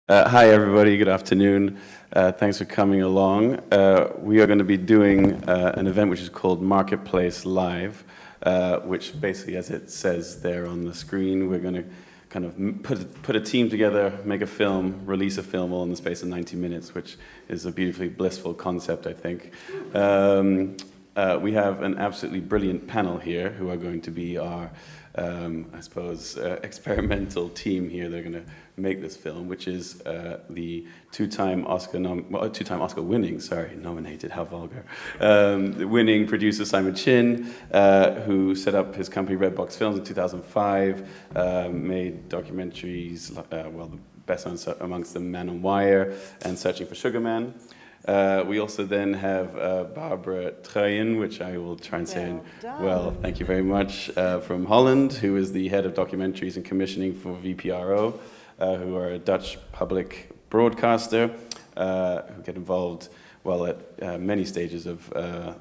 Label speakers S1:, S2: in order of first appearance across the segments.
S1: Hi, everybody. Good afternoon. Thanks for coming along. We are going to be doing an event which is called Marketplace Live, which basically, as it says there on the screen, we're going to kind of put a team together, make a film, release a film all in the space of 90 minutes, which is a beautifully blissful concept, I think. We have an absolutely brilliant panel here who are going to be our, I suppose, experimental team here. They're going to make this film, which is the two-time Oscar winning, nominated, how vulgar, winning producer Simon Chin, who set up his company Redbox Films in 2005, made documentaries, well, the best ones amongst them, Man on Wire and Searching for Sugar Man. We also then have Barbara Truyen, which I will try and say well, thank you very much, from Holland, who is the head of documentaries and commissioning for VPRO, who are a Dutch public broadcaster, who get involved, well, at many stages of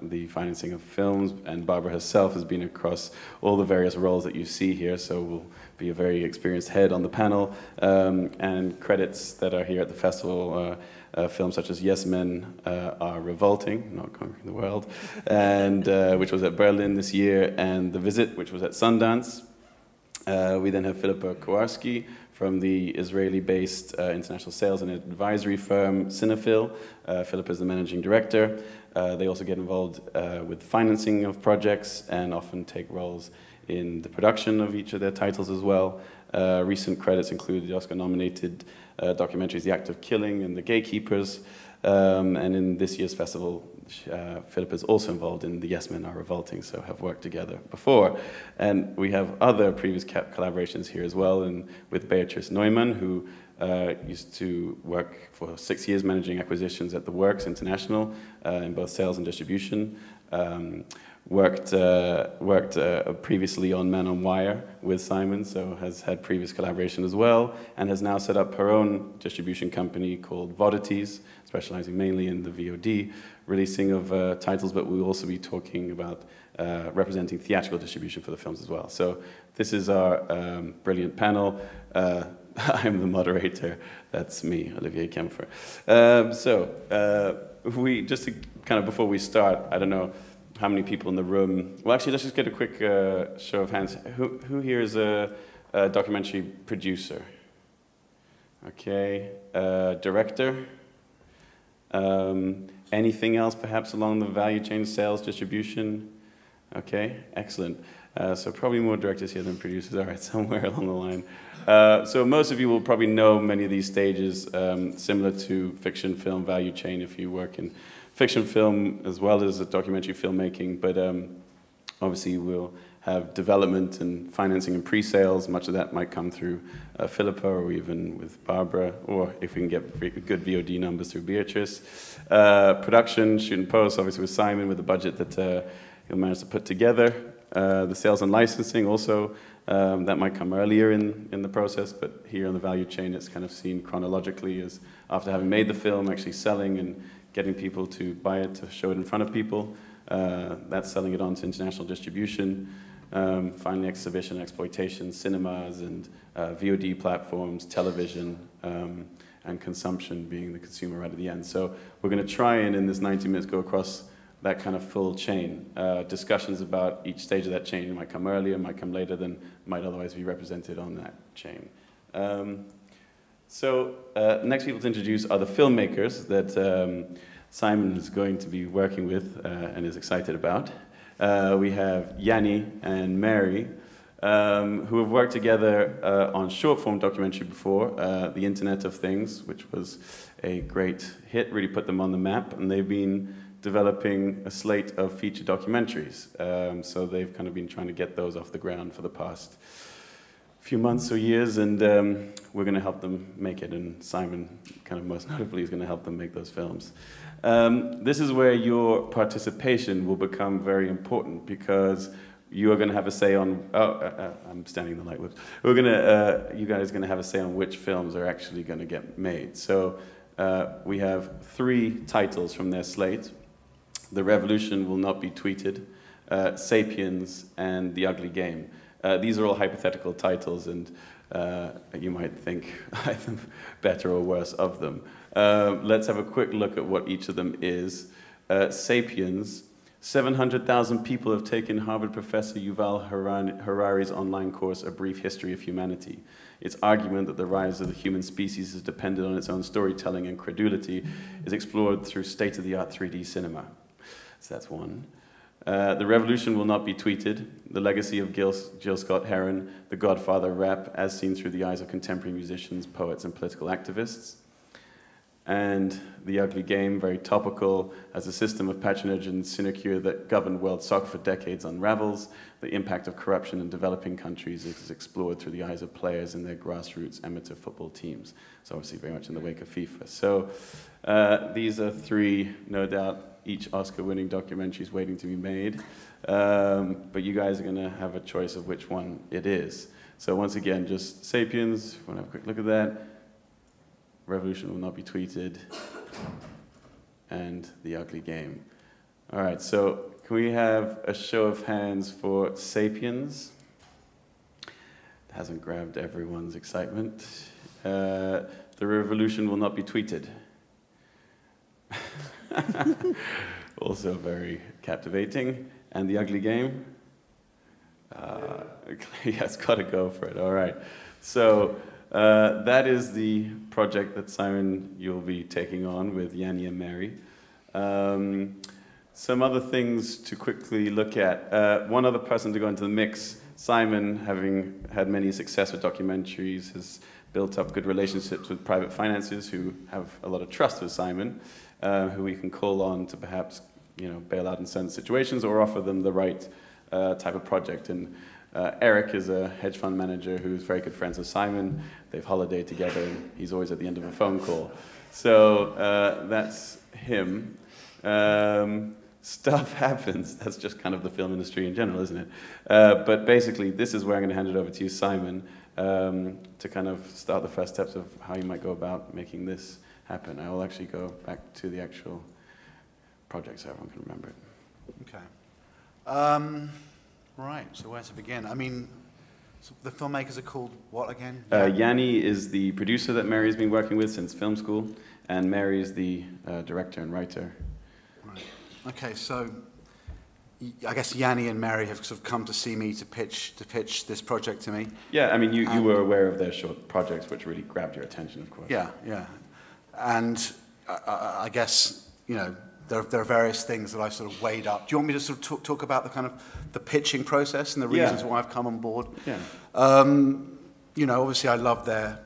S1: the financing of films, and Barbara herself has been across all the various roles that you see here, so will be a very experienced head on the panel, and credits that are here at the festival films such as Yes Men Are Revolting, Not Conquering the World, and which was at Berlin this year, and The Visit, which was at Sundance. We then have Philippa Kowarski from the Israeli-based international sales and advisory firm Cinefil. Philippa is the managing director. They also get involved with financing of projects and often take roles in the production of each of their titles as well. Recent credits include the Oscar-nominated documentaries The Act of Killing and The Gatekeepers. And in this year's festival, Philip is also involved in the Yes Men Are Revolting, so have worked together before. And we have other previous collaborations here as well, and with Beatrice Neumann, who used to work for 6 years managing acquisitions at The Works International in both sales and distribution. Worked previously on Man on Wire with Simon, so has had previous collaboration as well, and has now set up her own distribution company called Voddities, specializing mainly in the VOD releasing of titles, but we'll also be talking about representing theatrical distribution for the films as well. So this is our brilliant panel. I'm the moderator. That's me, Olivier Kempfer. We just to kind of before we start, I don't know how many people in the room. Well, actually, let's just get a quick show of hands. Who here is a documentary producer? Okay, director. Anything else, perhaps along the value chain, sales, distribution? Okay, excellent. So probably more directors here than producers. All right, somewhere along the line. So most of you will probably know many of these stages, similar to fiction film value chain if you work in fiction film as well as documentary filmmaking, but obviously we'll have development and financing and pre-sales. Much of that might come through Philippa or even with Barbara, or if we can get good VOD numbers through Beatrice. Production, shoot and post, obviously with Simon with the budget that he'll manage to put together. The sales and licensing also, that might come earlier in the process, but here on the value chain it's kind of seen chronologically as after having made the film, actually selling and getting people to buy it, to show it in front of people. That's selling it on to international distribution. Finally, exhibition, exploitation, cinemas, and VOD platforms, television, and consumption being the consumer right at the end. So we're going to try and, in this 90 minutes, go across that kind of full chain. Discussions about each stage of that chain might come earlier, might come later than might otherwise be represented on that chain. Next people to introduce are the filmmakers that Simon is going to be working with and is excited about. We have Yanni and Mary, who have worked together on short-form documentary before, The Internet of Things, which was a great hit, really put them on the map, and they've been developing a slate of feature documentaries. So they've kind of been trying to get those off the ground for the past few months or years, and we're going to help them make it, and Simon, kind of most notably, is going to help them make those films. This is where your participation will become very important, because you are going to have a say on, I'm standing in the light, whoops. You guys are going to have a say on which films are actually going to get made. So we have 3 titles from their slate. The Revolution Will Not Be Tweeted, Sapiens, and The Ugly Game. These are all hypothetical titles, and you might think either better or worse of them. Let's have a quick look at what each of them is. Sapiens. 700,000 people have taken Harvard professor Yuval Harari's online course, A Brief History of Humanity. Its argument that the rise of the human species is dependent on its own storytelling and credulity is explored through state-of-the-art 3D cinema. So that's one. The revolution will not be tweeted. The legacy of Jill Scott Heron, the Godfather rap, as seen through the eyes of contemporary musicians, poets, and political activists. And The Ugly Game, very topical, as a system of patronage and sinecure that governed world soccer for decades unravels. The impact of corruption in developing countries is explored through the eyes of players and their grassroots amateur football teams. So obviously very much in the wake of FIFA. So these are three, no doubt, each Oscar-winning documentaries waiting to be made. But you guys are going to have a choice of which one it is. So once again, just Sapiens, if you want to have a quick look at that. Revolution will not be tweeted, and The Ugly Game. All right, so can we have a show of hands for Sapiens? It hasn't grabbed everyone's excitement. The revolution will not be tweeted. Also very captivating. And The Ugly Game? Yeah, it's got to go for it. All right. So that is the project that, Simon, you'll be taking on with Yanni and Mary. Some other things to quickly look at. One other person to go into the mix, Simon, having had many success with documentaries, has built up good relationships with private financiers who have a lot of trust with Simon, who we can call on to perhaps, bail out in certain situations or offer them the right type of project. And Eric is a hedge fund manager who's very good friends with Simon. They've holidayed together, and he's always at the end of a phone call. So that's him. Stuff happens. That's just kind of the film industry in general, isn't it? But basically, this is where I'm going to hand it over to you, Simon, to kind of start the first steps of how you might go about making this happen. I will actually go back to the actual project so everyone can remember it.
S2: Okay. Right, so where to begin? I mean, so the filmmakers are called what again?
S1: Yanni is the producer that Mary's been working with since film school, and Mary is the director and writer.
S2: Right. Okay, so I guess Yanni and Mary have sort of come to see me to pitch this project to me.
S1: Yeah, I mean, you were aware of their short projects, which really grabbed your attention, of course.
S2: Yeah, yeah. And I guess, there are various things that I sort of weighed up. Do you want me to sort of talk about the kind of the pitching process and the reasons why I've come on board? Yeah. Obviously I love their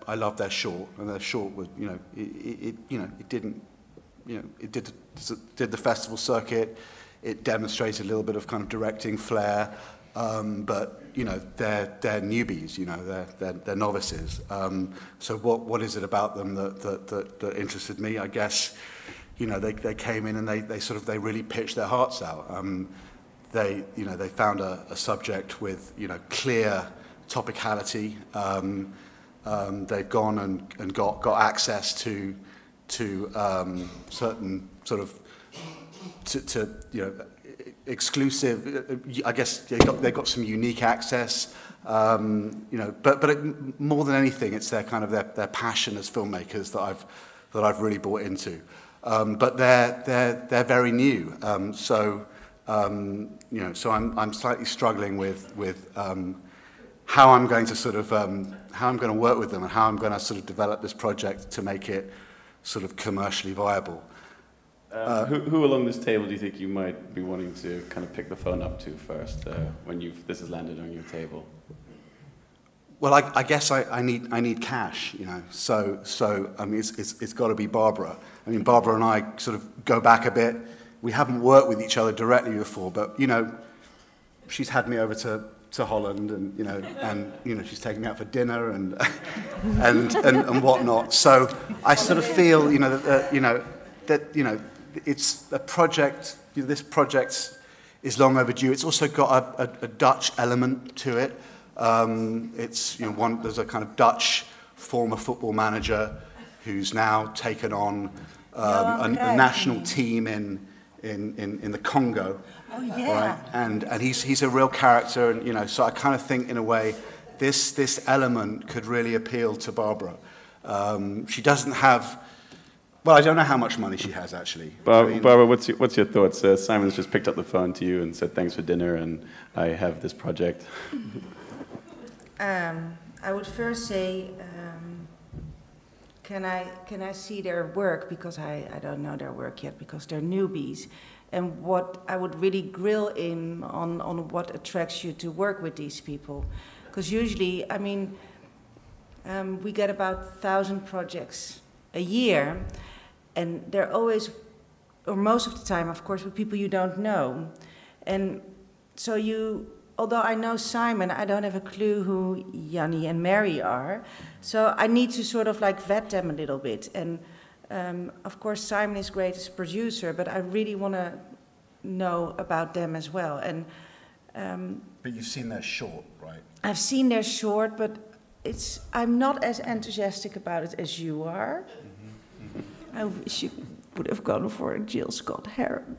S2: short, and their short was, it did the festival circuit. It demonstrated a little bit of kind of directing flair, but they're newbies, they're novices. So what is it about them that interested me? I guess. They came in and they really pitched their hearts out. They found a subject with clear topicality. They've gone and got access to certain sort of exclusive. I guess they got some unique access. But more than anything, it's their passion as filmmakers that I've really bought into. But they're very new, so I'm slightly struggling with how I'm going to sort of how I'm going to work with them and how I'm going to sort of develop this project to make it sort of commercially viable.
S1: Who along this table do you think you might be wanting to kind of pick the phone up to first when this has landed on your table?
S2: Well, I guess I need cash, So I mean, it's got to be Barbara. I mean, Barbara and I sort of go back a bit. We haven't worked with each other directly before, but she's had me over to Holland, and she's taken me out for dinner and whatnot. So I sort of feel that it's a project. This project is long overdue. It's also got a Dutch element to it. It's there's a kind of Dutch former football manager who's now taken on a national team in the Congo.
S3: Oh yeah.
S2: Right? And he's a real character, and so I kind of think in a way this element could really appeal to Barbara. She doesn't have, well, I don't know how much money she has actually.
S1: Barbara, what's your thoughts? Simon's just picked up the phone to you and said thanks for dinner, and I have this project.
S3: I would first say, can I see their work, because I don't know their work yet because they're newbies, and what I would really grill in on what attracts you to work with these people, because usually, I mean, we get about 1,000 projects a year, and they're always, or most of the time, of course, with people you don't know, and so although I know Simon, I don't have a clue who Yanni and Mary are. So I need to sort of like vet them a little bit. And of course, Simon is great as a producer, but I really want to know about them as well. And
S2: but you've seen their short, right?
S3: I've seen their short, but I'm not as enthusiastic about it as you are. Mm-hmm. Mm-hmm. I wish you would have gone for a Jill Scott Heron.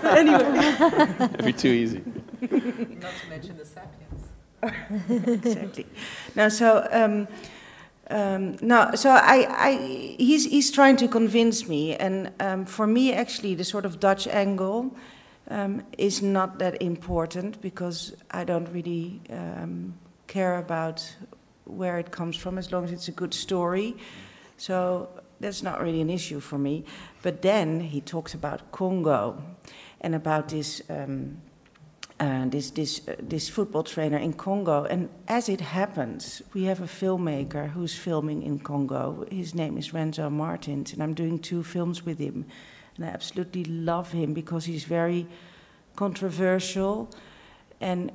S3: Anyway.
S1: It'd be too easy.
S4: Not to mention the Sapiens.
S3: Exactly. No, he's trying to convince me, and for me, actually, the sort of Dutch angle is not that important because I don't really care about where it comes from as long as it's a good story. So that's not really an issue for me. But then he talks about Congo and about this football trainer in Congo. And as it happens, we have a filmmaker who's filming in Congo. His name is Renzo Martins, and I'm doing 2 films with him. And I absolutely love him because he's very controversial, and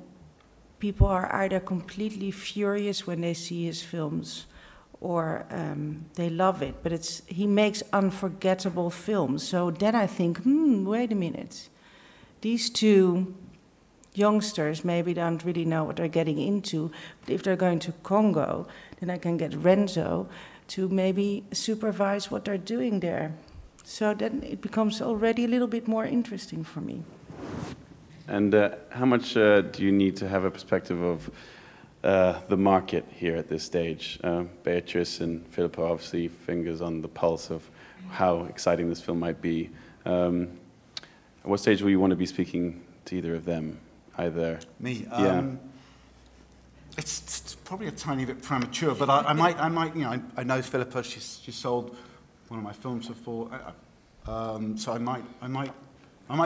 S3: people are either completely furious when they see his films, or they love it, but he makes unforgettable films. So then I think, wait a minute. These 2 youngsters maybe don't really know what they're getting into, but if they're going to Congo, then I can get Renzo to maybe supervise what they're doing there. So then it becomes already a little bit more interesting for me.
S1: And how much do you need to have a perspective of the market here at this stage? Beatrice and Philippa obviously fingers on the pulse of how exciting this film might be. At what stage will you want to be speaking to either of them? Either
S2: me?
S1: Yeah.
S2: It's probably a tiny bit premature, but I might, I know Philippa. She sold one of my films before, so I might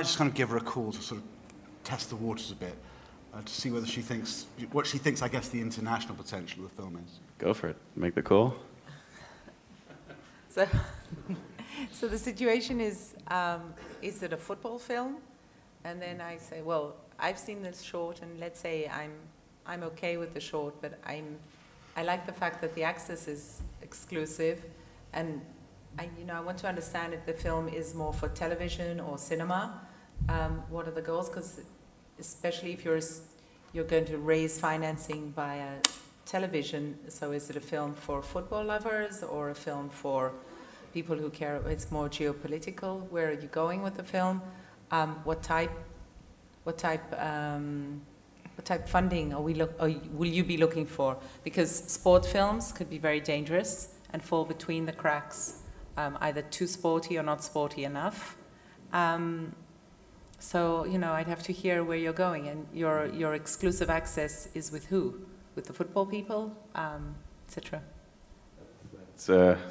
S2: just kind of give her a call to sort of test the waters a bit. To see whether what she thinks, I guess, the international potential of the film is.
S1: Go for it. Make the call.
S4: So the situation is it a football film? And then I say, well, I've seen this short, and let's say I'm okay with the short, but I like the fact that the access is exclusive, and I want to understand if the film is more for television or cinema. What are the goals? Because especially if you're going to raise financing via television, so is it a film for football lovers or a film for people who care? It's more geopolitical. Where are you going with the film? What type funding will you be looking for? Because sport films could be very dangerous and fall between the cracks, either too sporty or not sporty enough. So, I'd have to hear where you're going, and your exclusive access is with who? With the football people, etc.
S1: It's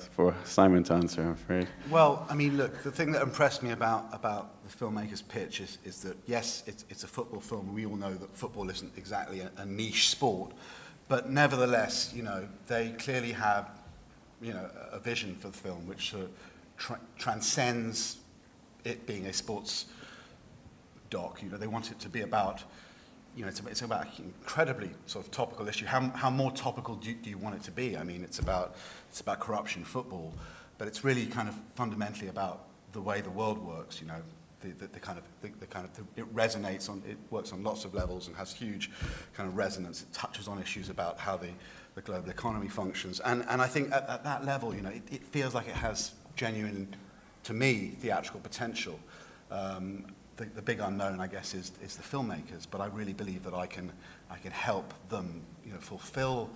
S1: for Simon to answer, I'm afraid.
S2: Well, I mean, look, the thing that impressed me about the filmmaker's pitch is that, yes, it's a football film. We all know that football isn't exactly a niche sport, but nevertheless, they clearly have, a vision for the film which transcends it being a sports doc. They want it to be about, it's about an incredibly sort of topical issue. How more topical do you want it to be? I mean, it's about corruption, football, but it's really kind of fundamentally about the way the world works. It resonates it works on lots of levels and has huge kind of resonance. It touches on issues about how the global economy functions, and I think at that level, it feels like it has genuine, to me, theatrical potential. the big unknown, I guess, is the filmmakers. But I really believe that I can help them, fulfill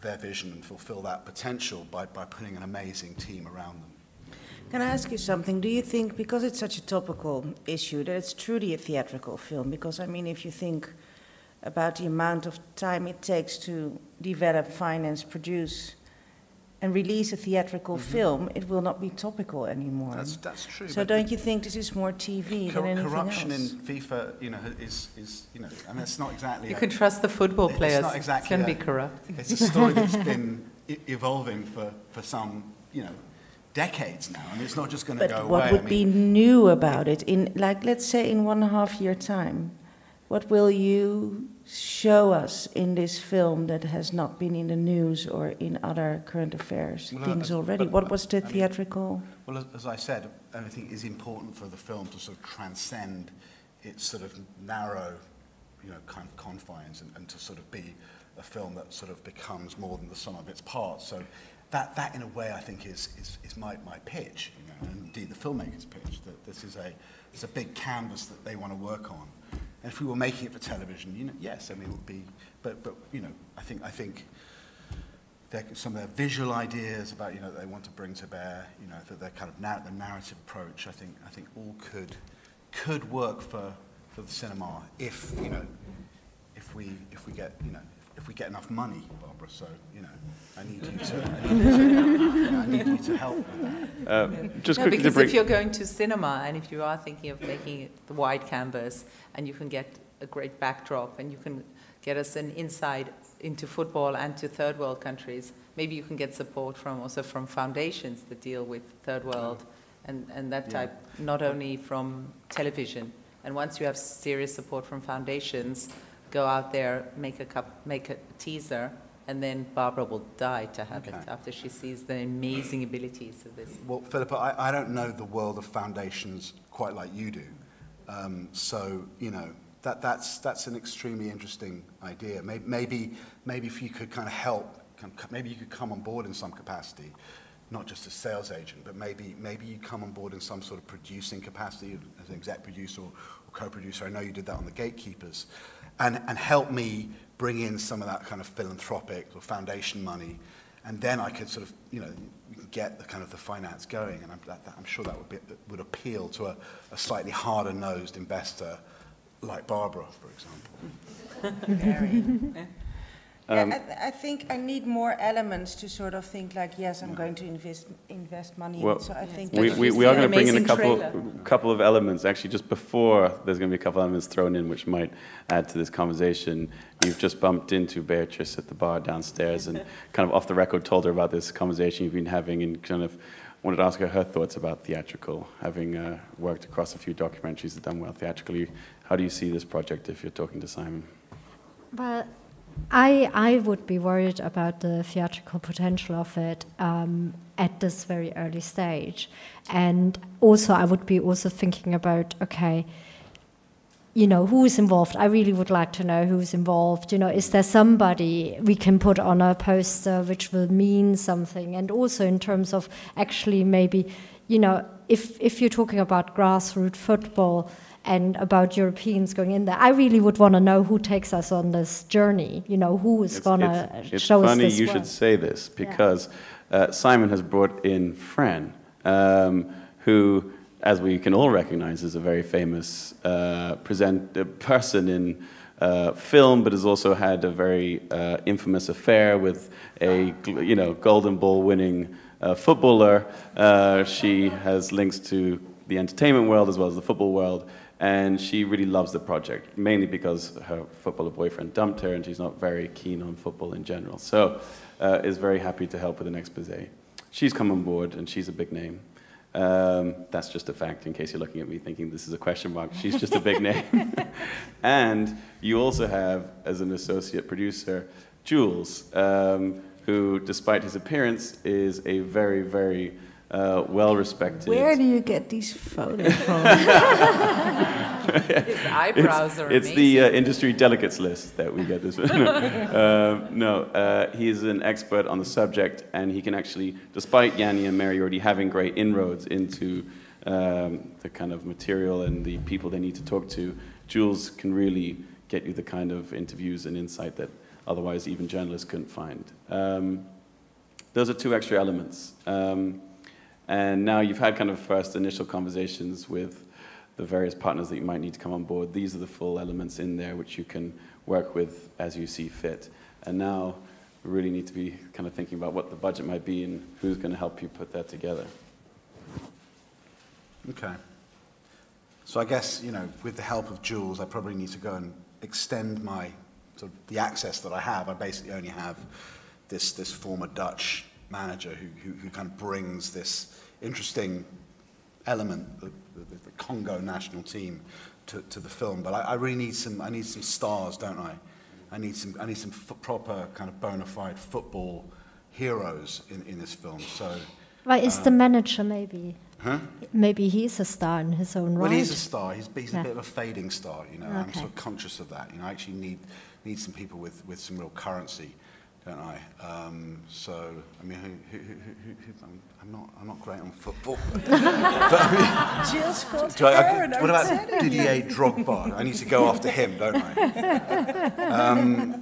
S2: their vision and fulfill that potential by putting an amazing team around them.
S3: Can I ask you something? Do you think, because it's such a topical issue, that it's truly a theatrical film? Because, I mean, if you think about the amount of time it takes to develop, finance, produce, and release a theatrical film, it will not be topical anymore.
S2: That's true.
S3: So don't you think this is more TV than anything
S2: corruption
S3: else?
S2: in FIFA, is and it's not exactly.
S4: You can trust the football players.
S2: It's not exactly.
S4: It's going to be corrupt.
S2: It's a story that's been evolving for some, decades now, and it's not just going to go away.
S3: But what would be new about it? In, like, let's say in 1.5 year time, what will you show us in this film that has not been in the news or in other current affairs things already? What was the theatrical?
S2: Well, as I said, I think it's important for the film to sort of transcend its sort of narrow, kind of confines, and to sort of be a film that sort of becomes more than the sum of its parts. So that in a way, I think is my pitch, and indeed the filmmaker's pitch, that this is it's a big canvas that they want to work on. And if we were making it for television, yes, I mean, it would be, but I think some of their visual ideas about, that they want to bring to bear, that their kind of the narrative approach, I think all could work for the cinema if we get enough money, Barbara. So I need you to help with that.
S1: Just
S4: no,
S1: quickly
S4: because if you're going to cinema and if you are thinking of making it the wide canvas, and you can get a great backdrop, and you can get us an insight into football and to third world countries, maybe you can get support from foundations that deal with third world and that type, not only from television. And once you have serious support from foundations, go out there, make a teaser, and then Barbara will die to have it after she sees the amazing abilities of this.
S2: Well, Philippa, I don't know the world of foundations quite like you do. So, that's an extremely interesting idea. Maybe if you could kind of help, maybe you could come on board in some capacity, not just as sales agent, but maybe you come on board in some sort of producing capacity as an exec producer or co-producer. I know you did that on The Gatekeepers. And help me bring in some of that kind of philanthropic or foundation money, and then I could sort of, we can get the kind of the finance going, and I'm sure that would appeal to a slightly harder-nosed investor like Barbara, for example.
S3: Very. I think I need more elements to sort of think like, yes, I'm going to invest money in it. So I think
S1: we are going to bring in a couple of elements. Actually, just before, there's going to be a couple of elements thrown in which might add to this conversation. You've just bumped into Beatrice at the bar downstairs and kind of off the record told her about this conversation you've been having, and kind of wanted to ask her thoughts about theatrical, having worked across a few documentaries that done well theatrically. How do you see this project if you're talking to Simon?
S5: Well, I would be worried about the theatrical potential of it at this very early stage. And also I would be also thinking about, okay, who is involved? I really would like to know who's involved. Is there somebody we can put on a poster which will mean something? And also in terms of actually maybe, if you're talking about grassroots football, and about Europeans going in there, I really would want to know who takes us on this journey. Who is going to show us this.
S1: It's funny you should say this, because Simon has brought in Fran, who, as we can all recognize, is a very famous person in film, but has also had a very infamous affair with a Golden Ball winning footballer. She has links to the entertainment world as well as the football world. And she really loves the project, mainly because her footballer boyfriend dumped her and she's not very keen on football in general. So is very happy to help with an expose. She's come on board and she's a big name. That's just a fact in case you're looking at me thinking this is a question mark. She's just a big name. And you also have, as an associate producer, Jules, who, despite his appearance, is a very, very well-respected.
S3: Where do you get these photos from?
S4: His eyebrows are
S1: It's
S4: amazing.
S1: the industry delegates list that we get this. He is an expert on the subject, and he can actually, despite Yanni and Mary already having great inroads into the kind of material and the people they need to talk to, Jules can really get you the kind of interviews and insight that otherwise even journalists couldn't find. Those are two extra elements. And now you've had kind of first initial conversations with the various partners that you might need to come on board. These are the full elements in there which you can work with as you see fit. And now we really need to be kind of thinking about what the budget might be and who's going to help you put that together.
S2: Okay. So I guess, you know, with the help of Jules, I probably need to go and extend my, sort of, the access that I have. I basically only have this former Dutch manager who kind of brings this interesting element, the Congo national team, to the film. But I really need some stars, don't I? I need some proper kind of bona fide football heroes in this film. So.
S5: Well, is the manager maybe?
S2: Huh?
S5: Maybe he's a star in his own right.
S2: Well, he's a star. He's a bit of a fading star, you know. Okay. I'm sort of conscious of that. You know, I actually need some people with some real currency, don't I? So, I mean, I'm not great on football.
S3: Jill Scott.
S2: What about Didier Drogba? I need to go after him, don't I?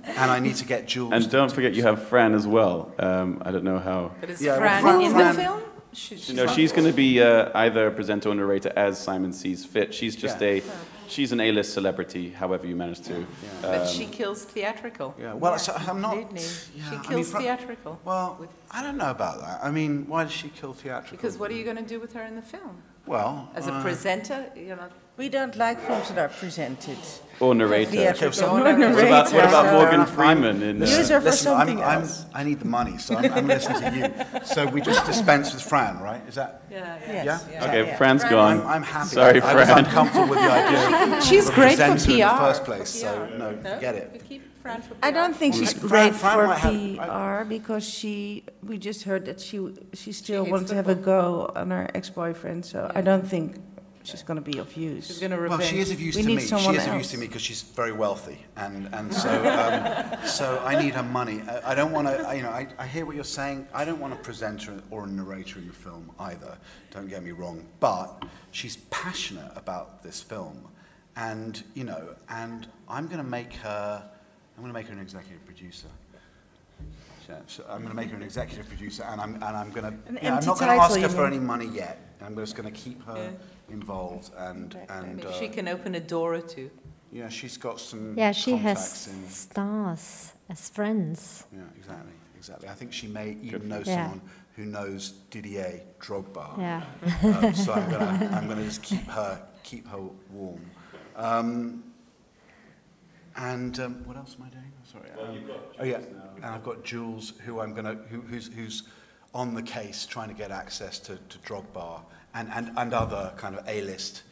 S2: And I need to get Jules.
S1: And don't forget, you have Fran as well. I don't know how.
S4: But is Fran in the film?
S1: She's going to be either a presenter or narrator as Simon sees fit. She's just she's an A-list celebrity, however you manage to.
S4: But she kills theatrical.
S2: Yeah, well, so I'm not.
S4: Yeah, she kills theatrical.
S2: Well, I don't know about that. I mean, why does she kill theatrical?
S4: Because what are you going to do with her in the film?
S2: Well,
S4: as a presenter, you're not.
S3: We don't like films that are presented.
S1: Or narrator.
S3: What
S1: about Morgan Freeman?
S3: Use her for something else.
S2: I need the money, so I'm listening to you. So we just dispense with Fran, right? Is that?
S3: Yeah.
S1: Okay, Fran's gone.
S2: I'm happy.
S1: Sorry,
S2: I
S1: Fran.
S2: was uncomfortable with the idea.
S4: She's great for PR.
S2: In the first place, so no, forget it.
S4: We keep Fran for PR.
S3: I don't think she's great for PR because we just heard that she still wants to have a go on her ex-boyfriend. So I don't think she's going to be of use.
S4: She's going to revenge.
S2: Well, she is of use to me. She is of use to me because she's very wealthy, and so I need her money. I don't want to. You know, I hear what you're saying. I don't want a presenter or a narrator in the film either. Don't get me wrong. But she's passionate about this film, and you know, and I'm going to make her. I'm going to make her an executive producer. So I'm going to make her an executive producer, and I'm going to. I'm not going to ask her for any money yet. I'm just going to keep her involved, and
S4: she can open a door or two.
S2: Yeah, she's got some.
S5: Yeah, she
S2: has
S5: stars as friends.
S2: Yeah, exactly. I think she may even know someone who knows Didier Drogba.
S5: Yeah.
S2: So I'm going to just keep her warm. And what else am I doing? Sorry. And I've got Jules, who's on the case, trying to get access to Drogba and other kind of A-list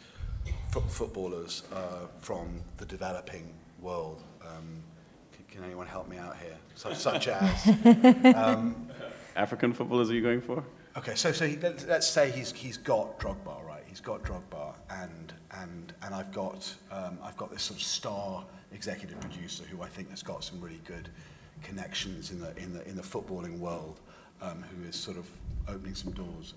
S2: footballers from the developing world. Can anyone help me out here? Such as
S1: African footballers are you going for?
S2: Okay, so let's say he's got Drogba, right? He's got Drogba, and I've got this sort of star executive producer who I think has got some really good connections in the footballing world, who is sort of opening some doors.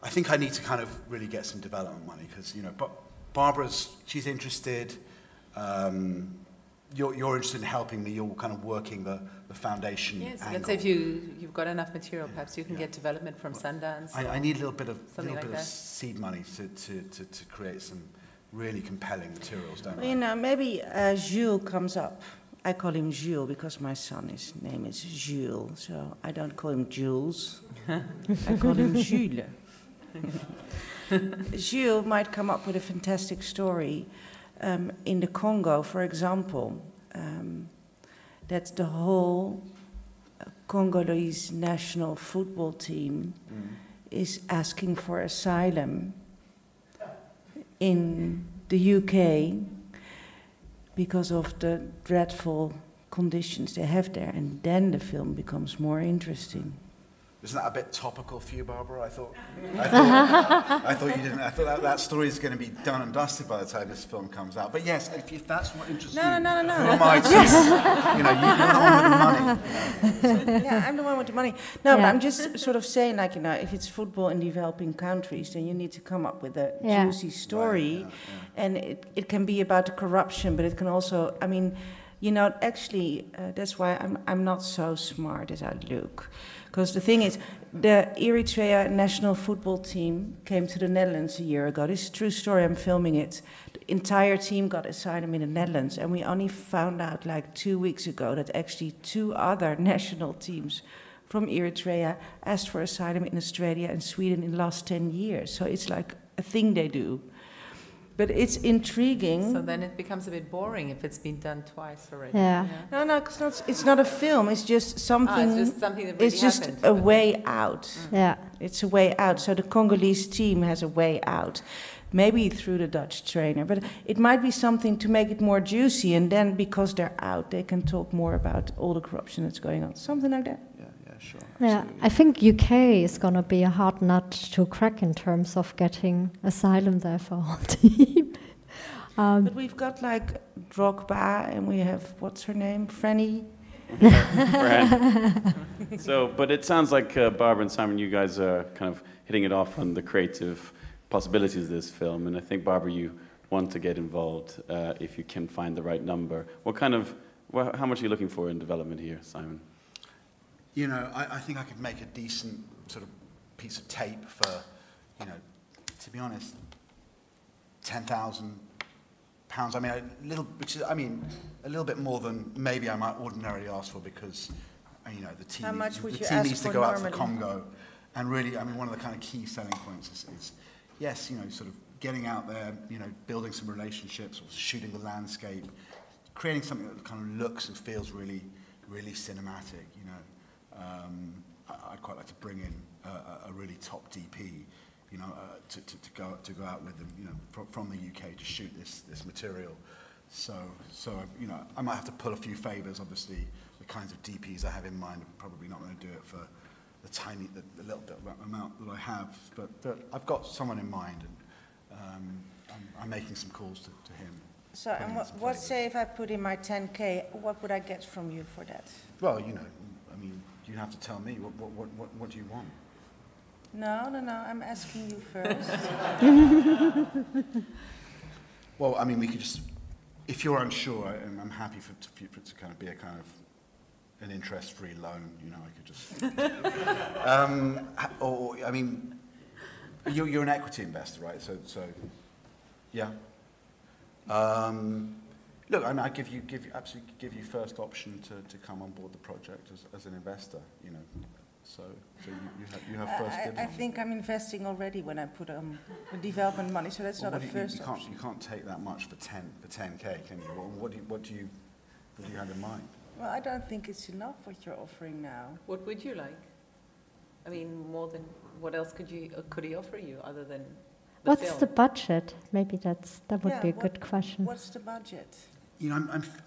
S2: I think I need to kind of really get some development money because, you know, she's interested. You're interested in helping me. You're kind of working the foundation.
S4: Yes, let's say if you've got enough material, perhaps you can get development from Sundance.
S2: I need a little bit of seed money to create some really compelling materials, don't I?
S3: You know, maybe Jules comes up. I call him Jules because my son's name is Jules, so I don't call him Jules. I call him Jules. Jules might come up with a fantastic story in the Congo, for example. That's the whole Congolese national football team is asking for asylum in the UK because of the dreadful conditions they have there, and then the film becomes more interesting.
S2: Isn't that a bit topical for you, Barbara? I thought you didn't. I thought that story is going to be done and dusted by the time this film comes out. But yes, if that's what interests you,
S3: No.
S2: who am I to? You know, you're the one with the money. You know, so.
S3: Yeah, I'm the one with the money. No, but
S5: Yeah.
S3: I'm just sort of saying, like, if it's football in developing countries, then you need to come up with a juicy story, and it can be about the corruption, but it can also, I mean, actually, that's why I'm not so smart as I look. Because the thing is, the Eritrea national football team came to the Netherlands a year ago. This is a true story, I'm filming it. The entire team got asylum in the Netherlands, and we only found out like 2 weeks ago that actually 2 other national teams from Eritrea asked for asylum in Australia and Sweden in the last 10 years. So it's like a thing they do. But it's intriguing.
S4: So then it becomes a bit boring if it's been done twice already.
S5: Yeah.
S3: No, it's not a film. It's just something.
S4: It's just something that really
S3: It's just
S4: happened.
S3: a way out.
S5: Yeah.
S3: It's a way out. So the Congolese team has a way out, maybe through the Dutch trainer. But it might be something to make it more juicy, and then because they're out, they can talk more about all the corruption that's going on. Something like that.
S2: Yeah, sure.
S5: Yeah,
S2: Absolutely.
S5: I think UK is going to be a hard nut to crack in terms of getting asylum there for our team.
S3: But we've got like Drogba, and we have, what's her name? Franny.
S1: So, but it sounds like Barbara and Simon, you guys are kind of hitting it off on the creative possibilities of this film, and I think, Barbara, you want to get involved if you can find the right number. How much are you looking for in development here, Simon?
S2: You know, I think I could make a decent sort of piece of tape for, to be honest, £10,000. I mean, a little bit more than maybe I might ordinarily ask for, because, the team,
S3: How much would
S2: the
S3: you
S2: team
S3: ask
S2: needs to
S3: for
S2: go out to
S3: normally?
S2: Congo, and really, I mean, one of the kind of key selling points is yes, sort of getting out there, building some relationships, or shooting the landscape, creating something that kind of looks and feels really, really cinematic. I'd quite like to bring in a really top DP, to go out with them, from the UK to shoot this material. So I might have to pull a few favours. Obviously, the kinds of DPs I have in mind are probably not going to do it for the little bit of amount that I have. But I've got someone in mind, and I'm making some calls to him.
S3: So, and what say if I put in my 10K, what would I get from you for that?
S2: Well, I mean, you have to tell me what do you want.
S3: No, I'm asking you first.
S2: Well, I mean, we could just, if you're unsure, and I'm happy for it to kind of be a kind of an interest-free loan, I could just, I mean, you're an equity investor, right? So, yeah. Look, I mean, I absolutely give you first option to come on board the project as an investor, So you have first dibs.
S3: I think I'm investing already when I put the development money, so that's not a first option.
S2: You can't take that much for 10K, can you? What do you have in mind?
S3: Well, I don't think it's enough what you're offering now.
S4: What would you like? I mean, more than what else could he offer you other than the
S5: What's
S4: film?
S5: the budget? Maybe that would be a good question.
S3: What's the budget?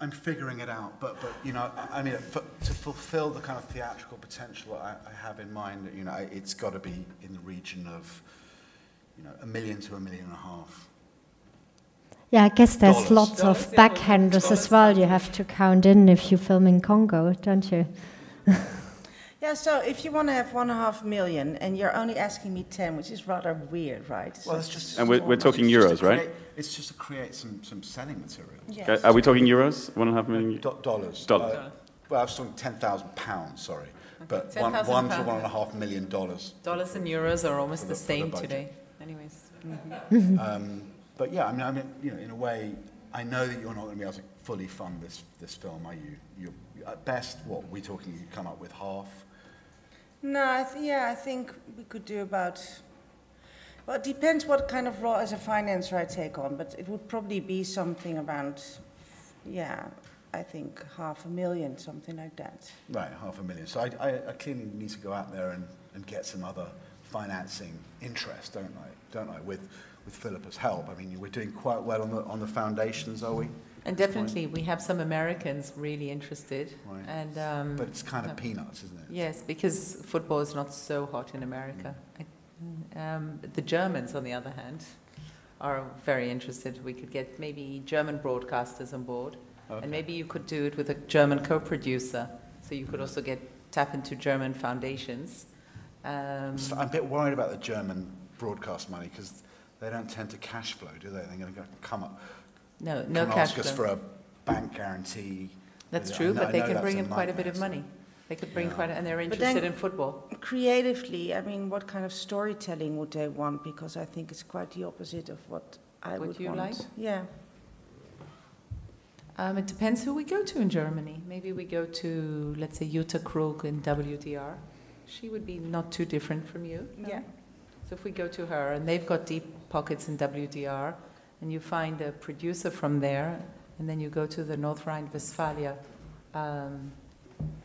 S2: I'm figuring it out, but I mean, to fulfil the kind of theatrical potential I have in mind, it's got to be in the region of, $1 million to $1.5 million.
S5: Yeah, I guess there's
S2: Dollars.
S5: lots of backhanders as well you have to count in if you film in Congo, don't you?
S3: Yeah, so if you want to have 1.5 million and you're only asking me 10, which is rather weird, right?
S2: Well, it's just,
S1: And we're talking euros, right?
S2: It's just to create some selling material.
S3: Yes.
S1: Are we talking euros? 1.5 million?
S2: Dollars.
S1: Dollars.
S2: Well, I was talking £10,000, sorry, but
S4: £10,000.
S2: one for $1.5 million.
S4: Dollars and euros are almost the same today. Anyways.
S2: But yeah, I mean, in a way, I know that you're not going to be able to fully fund this film, are you? You're at best, what we're talking, you come up with half.
S3: No, I think we could do about. Well, it depends what kind of role as a financer I take on, but it would probably be something around, I think 500,000, something like that.
S2: Right, $500,000. So I clearly need to go out there and get some other financing interest, don't I? With Philippa's help. I mean, we're doing quite well on the foundations, are we?
S4: And definitely, we have some Americans really interested.
S2: Right.
S4: And
S2: but it's kind of peanuts, isn't it?
S4: yes, because football is not so hot in America. The Germans, on the other hand, are very interested. We could get maybe German broadcasters on board, and maybe you could do it with a German co-producer, so you could also tap into German foundations.
S2: So I'm a bit worried about the German broadcast money because they don't tend to cash flow, do they? They're going to come up.
S4: No
S2: ask
S4: cash flow.
S2: us for a bank guarantee.
S4: That's true, but they can bring in
S2: in
S4: quite a bit of money. They could bring and they're interested in football.
S3: Creatively, I mean, what kind of storytelling would they want? Because I think it's quite the opposite of what I would
S4: you
S3: want.
S4: like?
S3: Yeah.
S4: It depends who we go to in Germany. Maybe we go to, let's say, Jutta Krug in WDR. She would be not too different from you. No?
S3: Yeah.
S4: So if we go to her, and they've got deep pockets in WDR, and you find a producer from there, and then you go to the North Rhine-Westphalia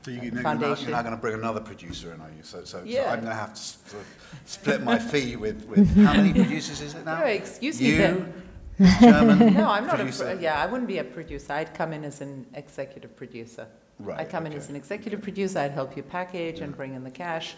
S2: So you're not
S4: foundation.
S2: going to bring another producer in, are you? So
S4: Yeah.
S2: I'm going to have to sort of split my fee with how many producers is it now?
S4: No, excuse me.
S2: You, German
S4: No, I'm not
S2: producer?
S4: I wouldn't be a producer. I'd come in as an executive producer.
S2: Right,
S4: I'd come in as an executive producer. I'd help you package and bring in the cash.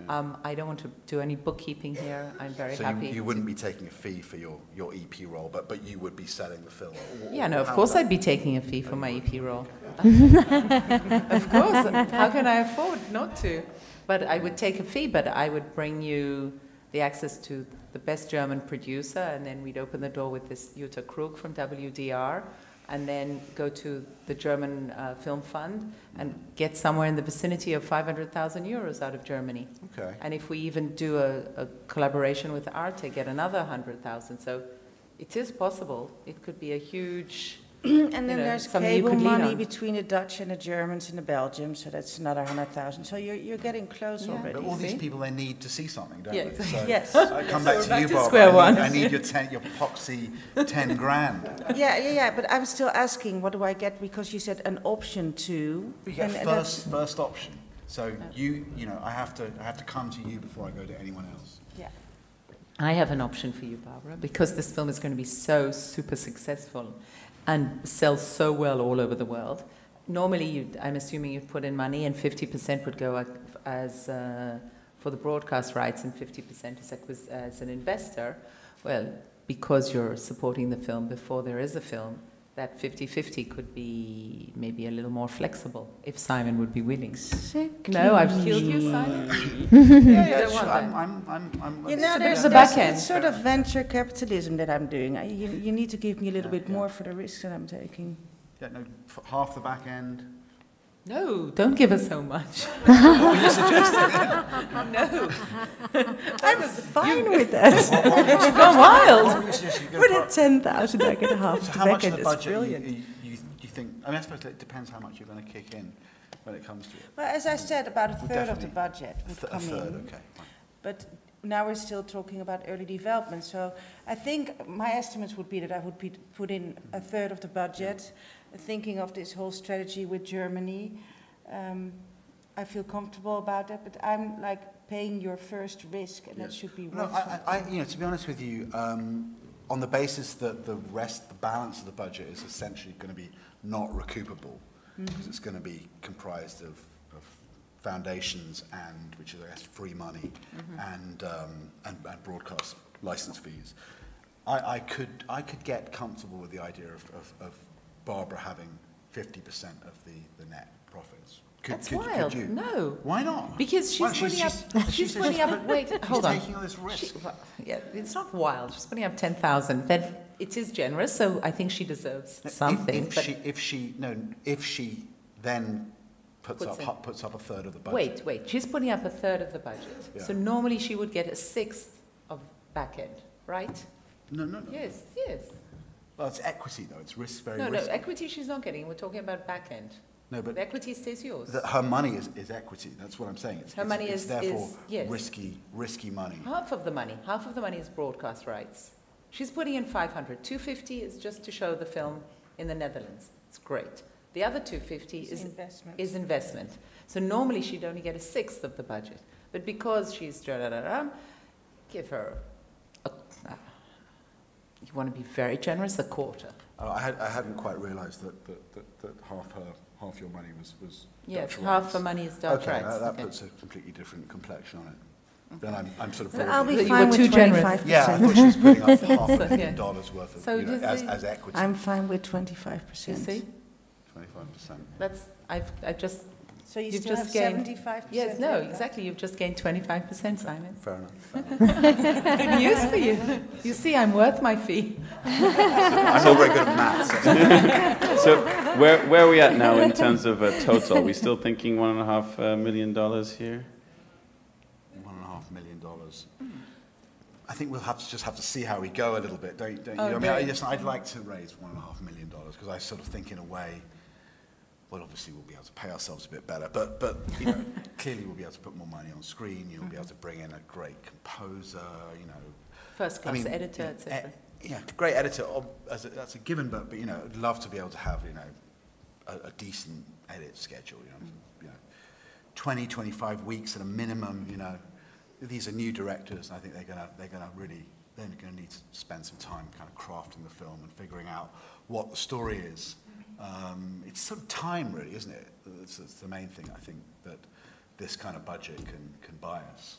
S4: I don't want to do any bookkeeping here. I'm very happy.
S2: You wouldn't be taking a fee for your EP role, but you would be selling the film.
S4: Yeah, no, of course I'd be taking a fee for my EP role. Of course. How can I afford not to? But I would take a fee, but I would bring you the access to the best German producer, and then we'd open the door with this Jutta Krug from WDR, and then go to the German Film Fund and get somewhere in the vicinity of 500,000 euros out of Germany.
S2: Okay.
S4: And if we even do a collaboration with Arte, get another 100,000. So it is possible. It could be a huge,
S3: And then there's
S4: something you
S3: cable
S4: could lean
S3: money
S4: on.
S3: between the Dutch and the Germans and the Belgians, so that's another 100,000. So you're getting close
S4: Yeah.
S3: already.
S2: But all these
S3: see?
S2: people, they need to see something, don't
S4: Yeah,
S2: they?
S4: exactly.
S2: So
S3: Yes.
S2: I come back
S4: we're
S2: to
S4: back
S2: you,
S4: to
S2: Bob.
S4: square one.
S2: I need your poxy 10 grand.
S3: Yeah, but I'm still asking, what do I get? Because you said an option to.
S2: You get
S3: and that's-
S2: first option. So you know, I have to come to you before I go to anyone else.
S3: Yeah.
S4: I have an option for you, Barbara, because this film is going to be so super successful and sell so well all over the world. Normally, I'm assuming you'd put in money, and 50% would go as for the broadcast rights, and 50% as an investor. Well, because you're supporting the film before there is a film, that 50-50 could be maybe a little more flexible, if Simon would be willing. No, I've killed you, Simon.
S2: Yeah,
S4: don't want
S2: sure.
S4: that.
S2: I'm
S3: You know,
S4: There's
S3: there's
S4: a back end.
S3: it's sort of venture capitalism that I'm doing. You need to give me a little bit more for the risks that I'm taking.
S2: yeah, no, half the back end.
S4: No, don't give us so much.
S2: What were you suggesting?
S4: No.
S3: I'm fine with that.
S4: You've gone wild.
S2: What were you suggesting?
S3: With a 10,000, I get half
S2: So
S3: the
S2: how much
S3: back
S2: of
S3: end.
S2: the
S3: It's
S2: budget
S3: brilliant.
S2: you think? I mean, I suppose it depends how much you're going to kick in when it comes to it.
S3: Well, as I said, about a
S2: Well,
S3: third of the
S2: definitely.
S3: budget would
S2: A
S3: come
S2: third,
S3: in.
S2: okay. Fine.
S3: But now we're still talking about early development. So I think my estimates would be that I would put in a third of the budget, thinking of this whole strategy with Germany. I feel comfortable about that, but I'm like paying your first risk, and that should be
S2: No,
S3: worth something.
S2: to be honest with you, on the basis that the balance of the budget is essentially going to be not recoupable, because it's going to be comprised of foundations and, which is, I guess, free money, and broadcast license fees. I could get comfortable with the idea of Barbara having 50% of the net profits.
S4: That's wild.
S2: Could you?
S4: No.
S2: Why not?
S4: Because she's
S2: Why?
S4: putting up.
S2: She's
S4: She's putting up. Wait, hold on.
S2: She's taking all this risk.
S4: Yeah, it's not wild. She's putting up 10,000. Then it is generous, so I think she deserves something.
S2: If she then puts up a third of the budget.
S4: Wait. She's putting up a third of the budget.
S2: Yeah.
S4: So normally she would get a sixth of back end, right?
S2: No.
S4: Yes.
S2: Well, it's equity though. It's very
S4: No,
S2: risky.
S4: equity she's not getting. We're talking about back end.
S2: No, but
S4: The equity stays yours.
S2: her money is equity. That's what I'm saying.
S4: Her money
S2: it's
S4: is-
S2: therefore
S4: yes.
S2: risky money.
S4: Half of the money is broadcast rights. She's putting in 500. 250 is just to show the film in the Netherlands. It's great. The other 250 is investment. So normally she'd only get a sixth of the budget. But because she's give her you want to be very generous, a quarter.
S2: I hadn't quite realised that half your money was
S4: Yes,
S2: Dutch
S4: half
S2: rights.
S4: the money is Dutch
S2: okay,
S4: rights.
S2: that puts a completely different complexion on it. Then I'm sort of.
S3: But I'll be
S4: You
S3: fine
S4: were
S3: with
S4: too generous.
S3: 25%.
S2: Yeah, I thought she was putting up $500
S4: Yeah.
S2: million worth of,
S4: So
S2: you know,
S4: you see-
S2: as equity.
S3: I'm fine with 25%.
S4: You see?
S2: 25%.
S4: That's, I've just,
S3: So you
S4: You've
S3: still
S4: just
S3: have
S4: gained-
S3: 75%?
S4: yes, no, exactly, you've just gained 25%, Simon.
S2: Fair enough.
S4: Good news for you. You see, I'm worth my fee.
S2: I'm not very good at maths.
S1: So where are we at now in terms of total? Are we still thinking $1.5 million here?
S2: $1.5 million. I think we'll just have to see how we go a little bit, don't you?
S4: Oh,
S2: I mean,
S4: great.
S2: I'd like to raise $1.5 million because I sort of think in a way, well, obviously we'll be able to pay ourselves a bit better, but you know, clearly we'll be able to put more money on screen. You'll be able to bring in a great composer, you know.
S4: First class editor, etc.
S2: Yeah, great editor. That's a given, but you know, I'd love to be able to have, you know, a decent edit schedule. You know, 20, 25 weeks at a minimum. You know, these are new directors, and I think they're gonna need to spend some time kind of crafting the film and figuring out what the story is. It's sort of time, really, isn't it? It's the main thing I think that this kind of budget can buy us.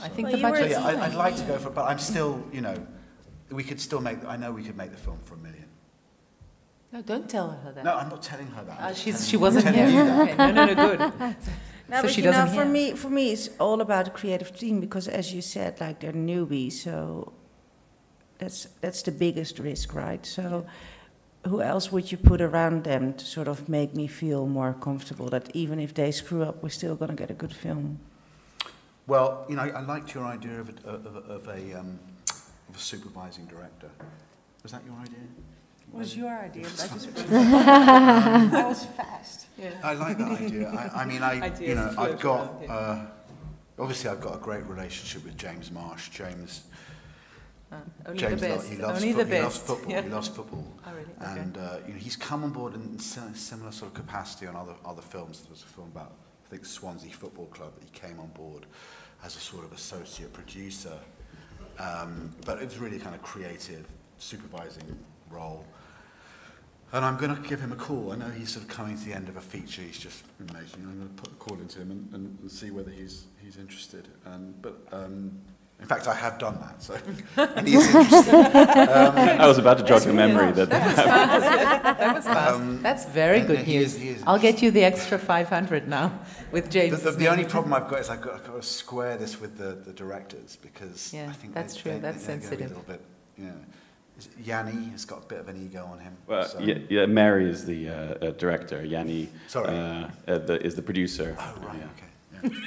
S4: I think
S3: Well,
S4: the
S3: you were
S4: budget.
S2: So yeah, I'd like to go for it, but I'm still, you know, we could still make. I know we could make the film for $1 million.
S4: No, don't tell her that.
S2: No, I'm not telling her that. I'm just
S4: She
S2: telling-
S4: wasn't
S2: I'm
S4: here.
S2: telling you that.
S4: Okay, no, good.
S3: No,
S4: So
S3: but
S4: she
S3: you know,
S4: doesn't
S3: for me, it's all about a creative team because, as you said, like they're newbies, so that's the biggest risk, right? So, who else would you put around them to sort of make me feel more comfortable that even if they screw up, we're still going to get a good film?
S2: Well, you know, I liked your idea of a supervising director. Was that your idea?
S3: What was your idea?
S2: That
S3: was fast.
S4: Yeah.
S2: I like that idea. I mean,
S4: Ideas
S2: you know, I've got
S4: float around,
S2: obviously I've got a great relationship with James Marsh.
S4: Only
S2: James
S4: the best.
S2: he loves
S4: Only the
S2: he loves
S4: best.
S2: football.
S4: Yeah.
S2: He loves football.
S4: Oh, really? Okay.
S2: And you know, he's come on board in similar sort of capacity on other films. There was a film about, I think, Swansea Football Club that he came on board as a sort of associate producer. But it was really kind of creative, supervising role. And I'm going to give him a call. I know he's sort of coming to the end of a feature he's just been making. I'm going to put a call into him and see whether he's interested. In fact, I have done that, so and he's interested.
S1: I was about to jog the memory that
S4: That was fast. That's very
S2: and
S4: good
S2: he
S4: news.
S2: is
S4: I'll get you the extra 500 now with James.
S2: The only problem I've got is I've got to square this with the directors because
S4: Yeah,
S2: I think
S4: that's true. That's
S2: they're gonna be
S4: sensitive.
S2: a little bit, you know. Yanni has got a bit of an ego on him.
S1: well,
S2: so.
S1: yeah, Mary is the director. Yanni
S2: Sorry.
S1: is the producer.
S2: Oh right,
S1: Yeah.
S2: okay. Yeah.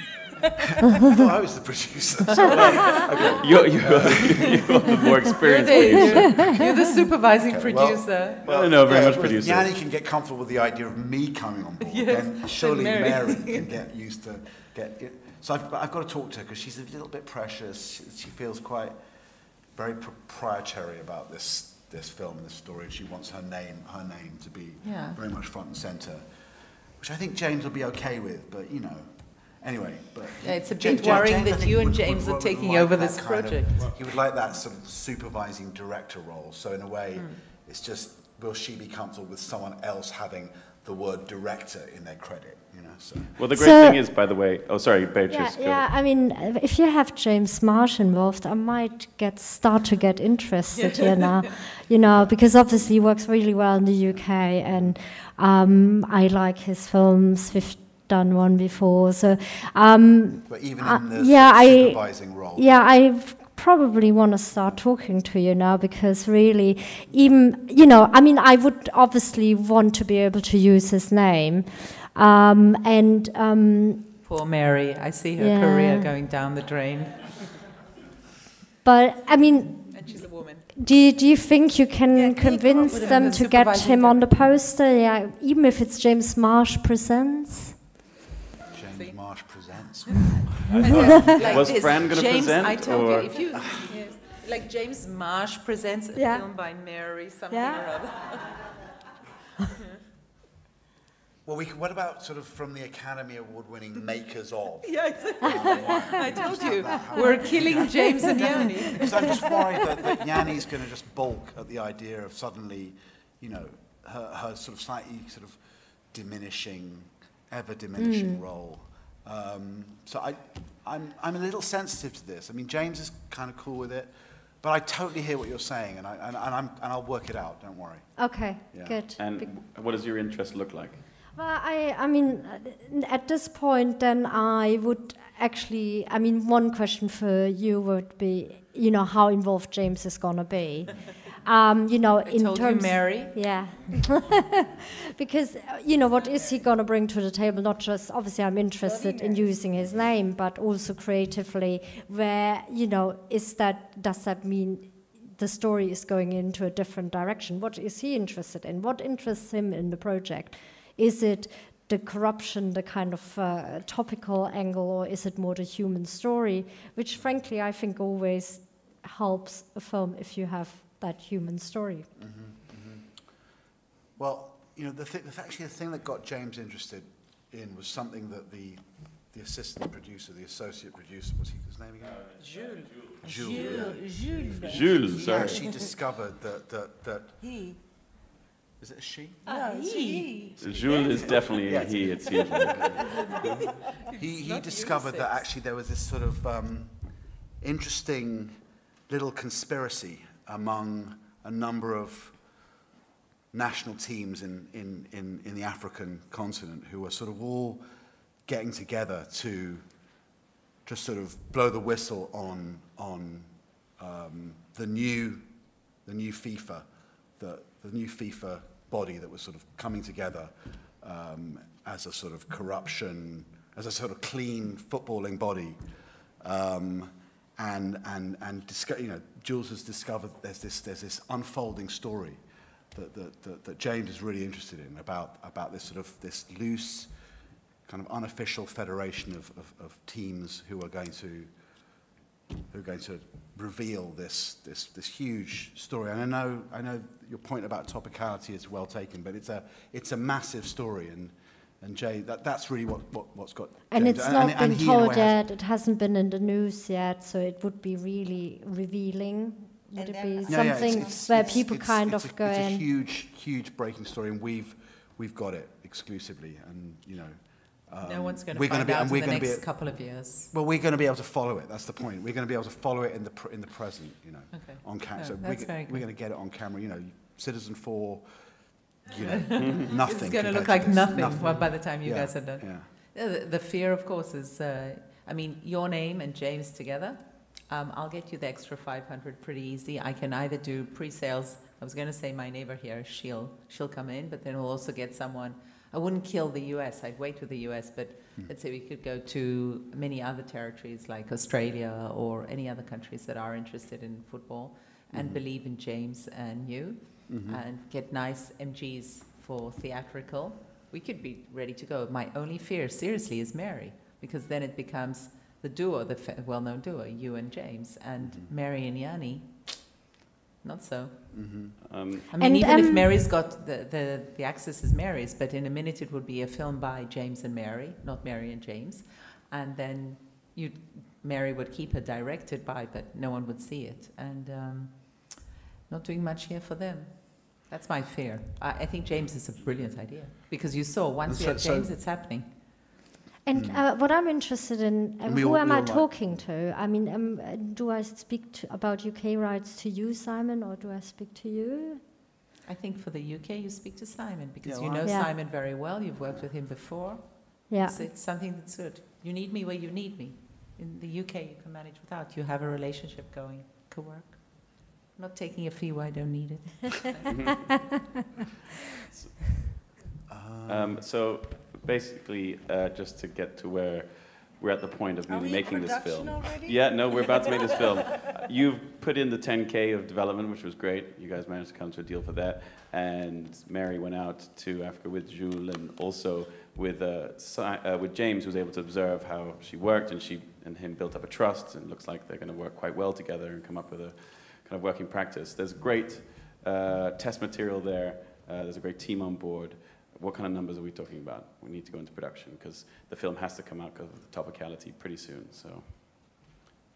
S2: I thought I was the producer. Okay.
S1: You're the more experienced producer.
S4: You're the supervising
S2: Okay, well-
S4: producer.
S1: Well, no, very much
S2: if
S1: producer.
S2: Yanni can get comfortable with the idea of me coming on board,
S4: Yes,
S2: then surely
S4: then Mary.
S2: Mary can get used to get it. So I've got to talk to her because she's a little bit precious. She feels quite very proprietary about this film and this story. She wants her name to be
S4: Yeah.
S2: very much front and centre, which I think James will be okay with. But you know, anyway. But
S4: Yeah, it's a
S2: Ja-
S4: bit
S2: Ja-
S4: worrying
S2: James, I
S4: that
S2: think,
S4: you and
S2: would
S4: James are
S2: would
S4: taking
S2: like
S4: over
S2: that
S4: this
S2: kind of-
S4: project.
S2: he would like that sort of supervising director role. So in a way, it's just, will she be comfortable with someone else having the word director in their credit? You know. So.
S1: Well, the great
S5: So-
S1: thing is, by the way. Oh, sorry, Beatrice. go ahead.
S5: I mean, if you have James Marsh involved, I might start to get interested here now, you know, because obviously he works really well in the UK, and I like his films. We've done one before, so.
S2: But even in the supervising role.
S5: Yeah, I probably want to start talking to you now because really, even, you know, I mean, I would obviously want to be able to use his name.
S4: Poor Mary. I see her
S5: Yeah.
S4: career going down the drain.
S5: But, I mean,
S4: And she's a woman.
S5: do you think you can
S3: Yeah, can you come up
S5: convince
S3: with
S5: them
S4: a
S5: to get
S4: supervising
S5: him on the poster? Yeah, even if it's James Marsh Presents?
S2: James Marsh presents.
S4: Like
S1: Was
S4: this,
S1: Fran gonna
S4: James,
S1: present,
S4: I told
S1: or-
S4: you, if you, yes, like James Marsh presents a
S5: Yeah.
S4: film by Mary, something
S5: Yeah.
S4: or other.
S2: Well, what about sort of from the Academy Award-winning makers of?
S4: Yeah, exactly. I told you, we're killing James and Yanni.
S2: Because I'm just worried that Yanni's going to just balk at the idea of suddenly, you know, her sort of slightly sort of ever diminishing role. So I'm a little sensitive to this. I mean, James is kind of cool with it, but I totally hear what you're saying, and I'll work it out. Don't worry.
S5: Okay,
S2: Yeah.
S5: good.
S1: And what does your interest look like?
S5: Well, I mean, at this point, then I would actually, I mean, one question for you would be, you know, how involved James is going to be. You know, in
S4: told
S5: terms,
S4: you, Mary.
S5: Yeah, because you know, what is he going to bring to the table? Not just obviously, I'm interested in using his name, but also creatively. Where you know, does that mean the story is going into a different direction? What is he interested in? What interests him in the project? Is it the corruption, the kind of topical angle, or is it more the human story? Which, frankly, I think always helps a film if you have that human story.
S2: Mm-hmm, mm-hmm. Well, you know, actually the thing that got James interested in was something that the assistant producer, the associate producer, what's his name again?
S1: Jules,
S2: He
S1: sorry.
S2: actually discovered that
S3: He.
S2: is it a she?
S3: No, he.
S1: Jules is definitely a he, it seems like.
S2: He discovered that actually there was this sort of interesting little conspiracy among a number of national teams in the African continent who were sort of all getting together to just sort of blow the whistle on the new FIFA, the new FIFA body that was sort of coming together as a sort of corruption, as a sort of clean footballing body, you know, Jules has discovered there's this unfolding story that James is really interested in about this sort of this loose kind of unofficial federation of teams who are going to reveal this huge story. And I know your point about topicality is well taken, but it's a massive story, and Jay, that's really what's got.
S5: And
S2: James.
S5: it's not been told yet. It hasn't been in the news yet, so it would be really revealing. Would it be something where people kind of go in?
S2: It's a huge breaking story, and we've got it exclusively, and you know.
S4: No one's going to find out in the next couple of years.
S2: Well, we're going to be able to follow it. That's the point. We're going to be able to follow it in the present, you know, on camera. So we're going to get it on camera. You know, Citizen 4, you know, nothing.
S4: It's going to look like nothing. Well, by the time you guys are done.
S2: Yeah.
S4: The fear, of course, is. I mean, your name and James together. I'll get you the extra 500 pretty easy. I can either do pre-sales. I was going to say my neighbor here. She'll come in, but then we'll also get someone. I wouldn't kill the US, I'd wait with the US, but let's say we could go to many other territories like Australia or any other countries that are interested in football and believe in James and you and get nice MGs for theatrical. We could be ready to go. My only fear, seriously, is Mary, because then it becomes the duo, the well-known duo, you and James, and Mary and Yanni. Not so. I mean, even if Mary's got the access is Mary's, but in a minute it would be a film by James and Mary, not Mary and James, and then Mary would keep it directed by, but no one would see it, and not doing much here for them. That's my fear. I think James is a brilliant idea, because you saw once we have James, it's happening.
S5: And what I'm interested in, who am I talking to? I mean, do I speak about UK rights to you, Simon, or do I speak to you?
S4: I think for the UK, you speak to Simon, because you know Simon very well. You've worked with him before.
S5: Yeah.
S4: It's something that's good. You need me where you need me. In the UK, you can manage without. You have a relationship going. Could work. I'm not taking a fee where I don't need it.
S1: So basically, just to get to where we're at the point of me making this film.
S3: Already?
S1: Yeah, no, we're about to make this film. You've put in the 10K of development, which was great. You guys managed to come to a deal for that. And Mary went out to Africa with Jules, and also with James, who was able to observe how she worked, and she and him built up a trust, and it looks like they're going to work quite well together and come up with a kind of working practice. There's great test material there. There's a great team on board. what kind of numbers are we talking about? We need to go into production because the film has to come out because of the topicality pretty soon. So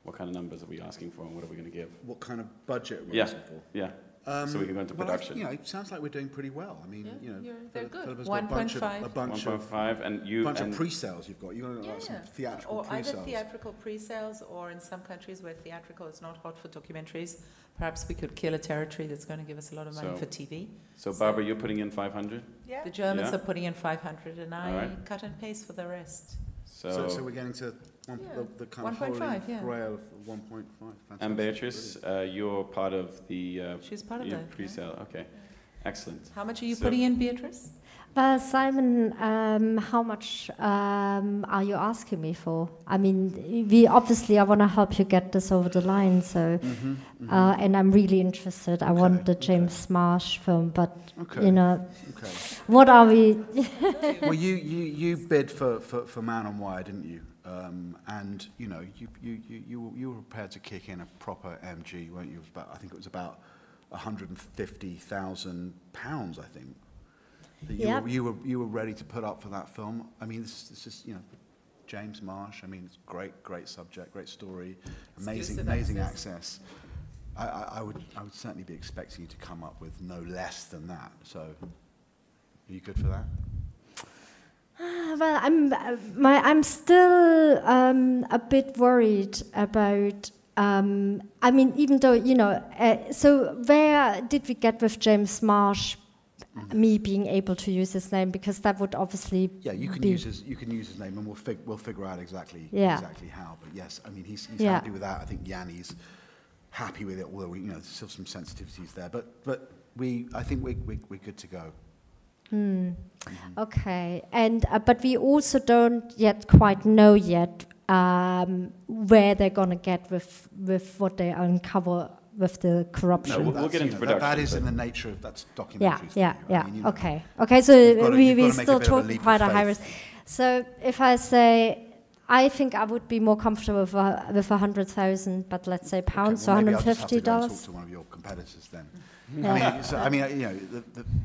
S1: what kind of numbers are we asking for and what are we going to give?
S2: What kind of budget we're asking for?
S1: Yeah. So we can go into production.
S2: It sounds like we're doing pretty well. I mean,
S4: they're good.
S2: Philippa's got a bunch of
S1: 1.5 and you
S2: bunch of pre-sales. You've got some theatrical pre-sales.
S4: Either theatrical pre-sales, or in some countries where theatrical is not hot for documentaries, perhaps we could kill a territory that's going to give us a lot of money for TV.
S1: So Barbara, you're putting in 500.
S4: Yeah. The Germans are putting in 500, and I cut and paste for the rest.
S1: So
S2: we're getting to the kind of
S4: 1.5,
S2: holy grail of 1.5.
S1: And Beatrice, you're part of the
S4: she's part of that
S1: pre-sale. Okay, excellent.
S4: How much are you putting in, Beatrice?
S5: Simon, how much are you asking me for? I mean, I want to help you get this over the line. So, and I'm really interested. I want the James Marsh film, but what are we?
S2: Well, you bid for Man on Wire, didn't you? And you were prepared to kick in a proper MG, weren't you? I think it was about £150,000, I think. You were ready to put up for that film. I mean, this is James Marsh. I mean, it's great subject, great story, amazing access. I would certainly be expecting you to come up with no less than that. So, are you good for that?
S5: Well, I'm still a bit worried about. I mean, even though so where did we get with James Marsh? Me being able to use his name, because that would obviously
S2: you can use his name, and we'll figure out exactly how. But yes, I mean he's happy with that. I think Yanni's happy with it, although there's still some sensitivities there. But I think we're good to go.
S5: Okay, and but we also don't yet quite know where they're gonna get with what they uncover with the corruption.
S1: No, we'll get into production.
S2: That is in the nature of that's documentaries.
S5: Okay. So we still talk quite a high risk. So if I say, I think I would be more comfortable with 100,000, but let's say pounds, so $150.
S2: I'll just have to go and talk to one of your competitors then.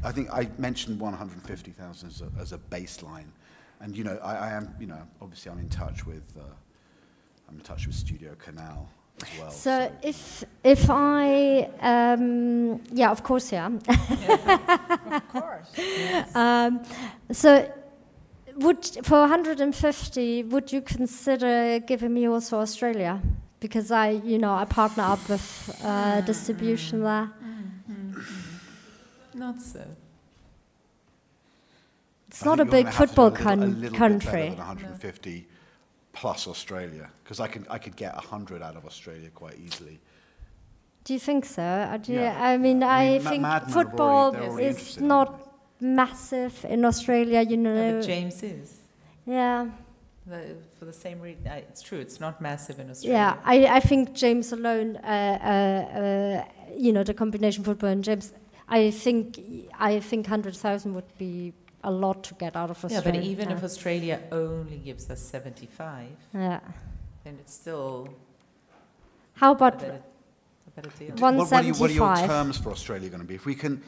S2: I think I mentioned 150,000 as a baseline, and I am obviously I'm in touch with Studio Canal. Well,
S5: so if I of course
S4: of course yes.
S5: So for 150 would you consider giving me also Australia, because I partner up with distribution there?
S4: Not so.
S5: It's not a big football country.
S2: Bit better than 150. Plus Australia, because I could get 100 out of Australia quite easily.
S5: Do you think so? I think football is not massive in Australia,
S4: but James is.
S5: Yeah.
S4: For the same reason, it's true. It's not massive in Australia.
S5: Yeah, I think James alone, the combination football and James. I think 100,000 would be a lot to get out of Australia.
S4: Yeah, but even if Australia only gives us 75, then it's still.
S5: How about
S4: a better deal?
S5: 175?
S2: What are your terms for Australia going to be? If we can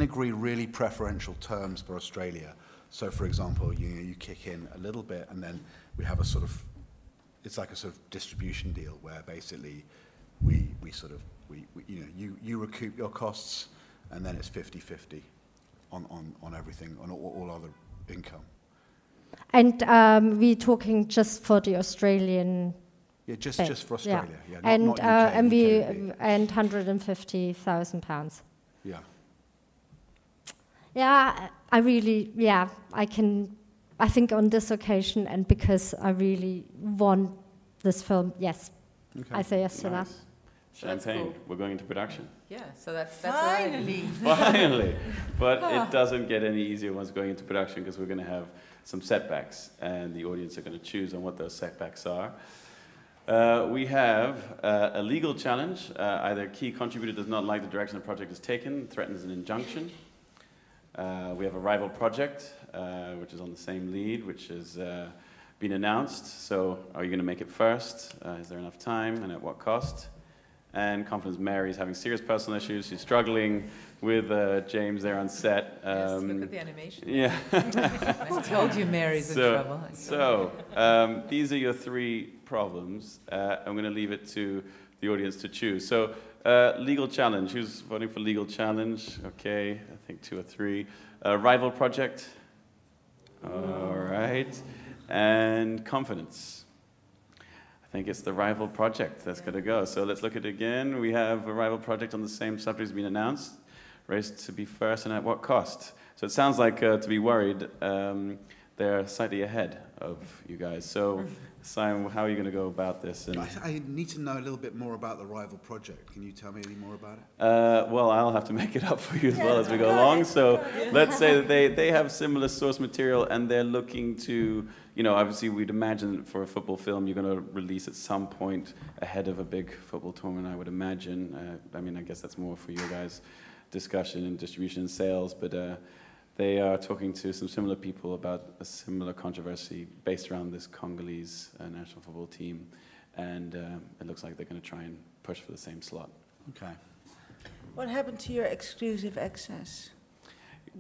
S2: agree really preferential terms for Australia, so for example, you kick in a little bit, and then we have it's like a sort of distribution deal where basically we you recoup your costs, and then it's 50-50. On everything, on all other income.
S5: And we're talking just for the Australian.
S2: Yeah, just for Australia. Yeah,
S5: and
S2: not UK,
S5: and £150,000.
S2: Yeah.
S5: Yeah, I think on this occasion, and because I really want this film, yes, I say yes to that.
S1: Champagne. Cool. We're going into production.
S4: Yeah, so that's finally.
S1: Finally, but it doesn't get any easier once going into production, because we're going to have some setbacks, and the audience are going to choose on what those setbacks are. We have a legal challenge. Either key contributor does not like the direction the project is taken, threatens an injunction. We have a rival project, which is on the same lead, which has been announced. So, are you going to make it first? Is there enough time, and at what cost? And confidence, Mary's having serious personal issues. She's struggling with James there on set.
S4: Yes, look at the animation.
S1: Yeah.
S4: I told you Mary's in trouble.
S1: So these are your three problems. I'm going to leave it to the audience to choose. So legal challenge. Who's voting for legal challenge? Okay, I think 2 or 3. Rival project. All right. And confidence. I think it's the rival project that's going to go. So let's look at it again. We have a rival project on the same subject has been announced. Race to be first, and at what cost? So it sounds like, to be worried, they're slightly ahead of you guys. So, Simon, how are you going to go about this? And
S2: I need to know a little bit more about the rival project. Can you tell me any more about it?
S1: well, I'll have to make it up for you as well as we go along. So let's say that they have similar source material, and they're looking to, you know, obviously we'd imagine for a football film you're going to release at some point ahead of a big football tournament, I would imagine. I mean, I guess that's more for you guys. Discussion and distribution and sales, but they are talking to some similar people about a similar controversy based around this Congolese national football team, and it looks like they're going to try and push for the same slot.
S2: Okay.
S3: What happened to your exclusive access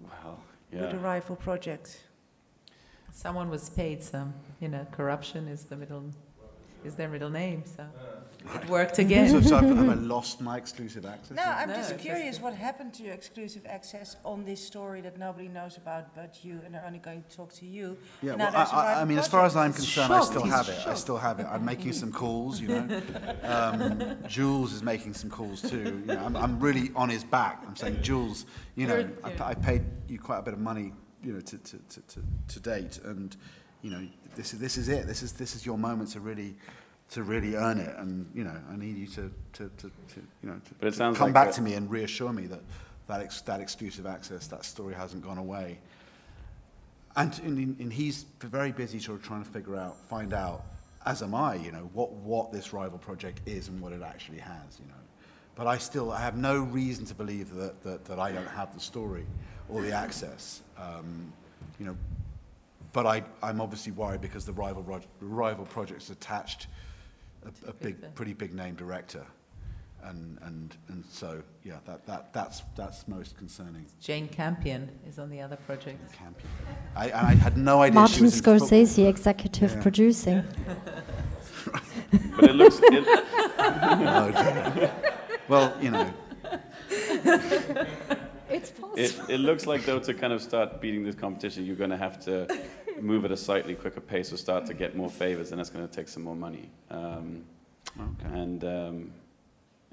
S1: Well,
S3: with the
S1: yeah.
S3: rival project?
S4: Someone was paid some, you know, corruption is their middle name, so it worked again.
S2: So have I lost my exclusive access?
S3: No, I'm
S4: No,
S3: just
S4: it's
S3: curious what happened to your exclusive access on this story that nobody knows about but you, and they're only going to talk to you.
S2: Yeah,
S3: Now
S2: well,
S3: there's a rival
S2: I mean, as far as I'm
S3: project.
S2: concerned, I
S3: Shocked,
S2: still
S3: he's
S2: have it. I
S3: shocked.
S2: still have it. I'm making some calls, you know. Jules is making some calls too. You know, I'm really on his back. I'm saying, Jules, you know, I paid you quite a bit of money, you know, to date, and you know, this is it. This is your moment to really earn it, and you know, I need you to you know,
S1: But it sounds
S2: come
S1: like
S2: back to me and reassure me that exclusive access, that story hasn't gone away. And he's very busy sort of trying to find out, as am I, you know, what this rival project is and what it actually has, you know. But I have no reason to believe that I don't have the story or the access, you know. But I'm obviously worried because the rival project's attached a pretty big name director, and so yeah, that's most concerning.
S4: Jane Campion is on the other project.
S2: Campion. I had no idea.
S5: Martin
S2: she was in
S5: Scorsese, executive producing.
S1: But it looks...
S2: Oh, dear. Well, you know.
S5: It's possible.
S1: It looks like, though, to kind of start beating this competition, you're going to have to move at a slightly quicker pace or start to get more favors, and that's going to take some more money.
S2: Okay.
S1: And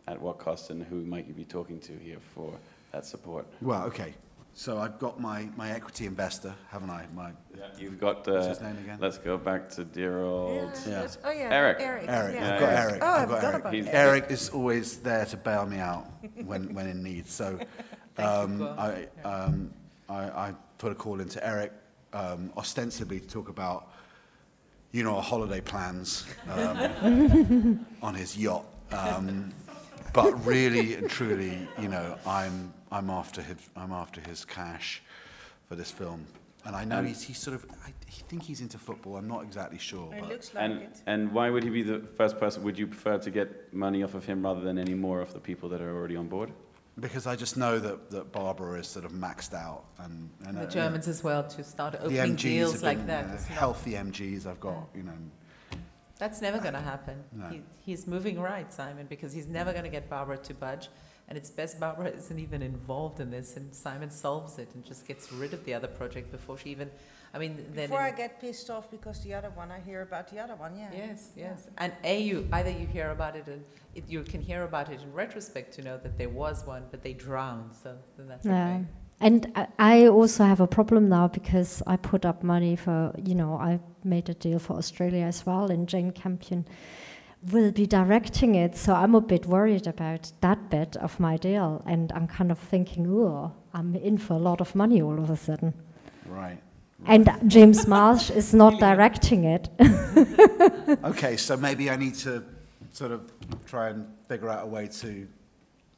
S1: at what cost, and who might you be talking to here for that support?
S2: Well, okay. So I've got my equity investor, haven't I?
S1: You've got...
S2: what's his name again?
S1: Let's go back to dear old...
S2: Yeah.
S3: Oh yeah,
S1: Eric.
S2: Eric.
S3: Yeah.
S2: I've got Eric.
S3: Oh, I
S2: I've got
S3: forgot
S2: Eric.
S3: about Eric.
S2: Eric is always there to bail me out when in need. So I put a call into Eric, ostensibly to talk about, you know, our holiday plans on his yacht. But really and truly, you know, I'm after his cash for this film, and I know he's sort of. I think he's into football. I'm not exactly sure.
S3: It
S2: But
S3: looks like it.
S1: And why would he be the first person? Would you prefer to get money off of him rather than any more of the people that are already on board?
S2: because I just know that Barbara is sort of maxed out, and
S4: The Germans as well, to start
S2: the
S4: opening
S2: MGs
S4: deals
S2: have
S4: like
S2: been,
S4: that. It's not-
S2: healthy MGs I've got, you know.
S4: That's never going to happen.
S2: No.
S4: He's moving right, Simon, because he's never going to get Barbara to budge. And it's best Barbara isn't even involved in this, and Simon solves it and just gets rid of the other project before she even, I mean, then...
S3: Before I get pissed off because the other one, I hear about the other one, yeah.
S4: Yes, yes. And either you hear about it, and you can hear about it in retrospect to know that there was one, but they drowned, so then that's okay.
S5: And I also have a problem now because I put up money for, I made a deal for Australia as well, and Jane Campion will be directing it, so I'm a bit worried about that bit of my deal, and I'm kind of thinking, oh, I'm in for a lot of money all of a sudden.
S2: Right.
S5: And James Marsh is not directing it.
S2: Okay, so maybe I need to sort of try and figure out a way to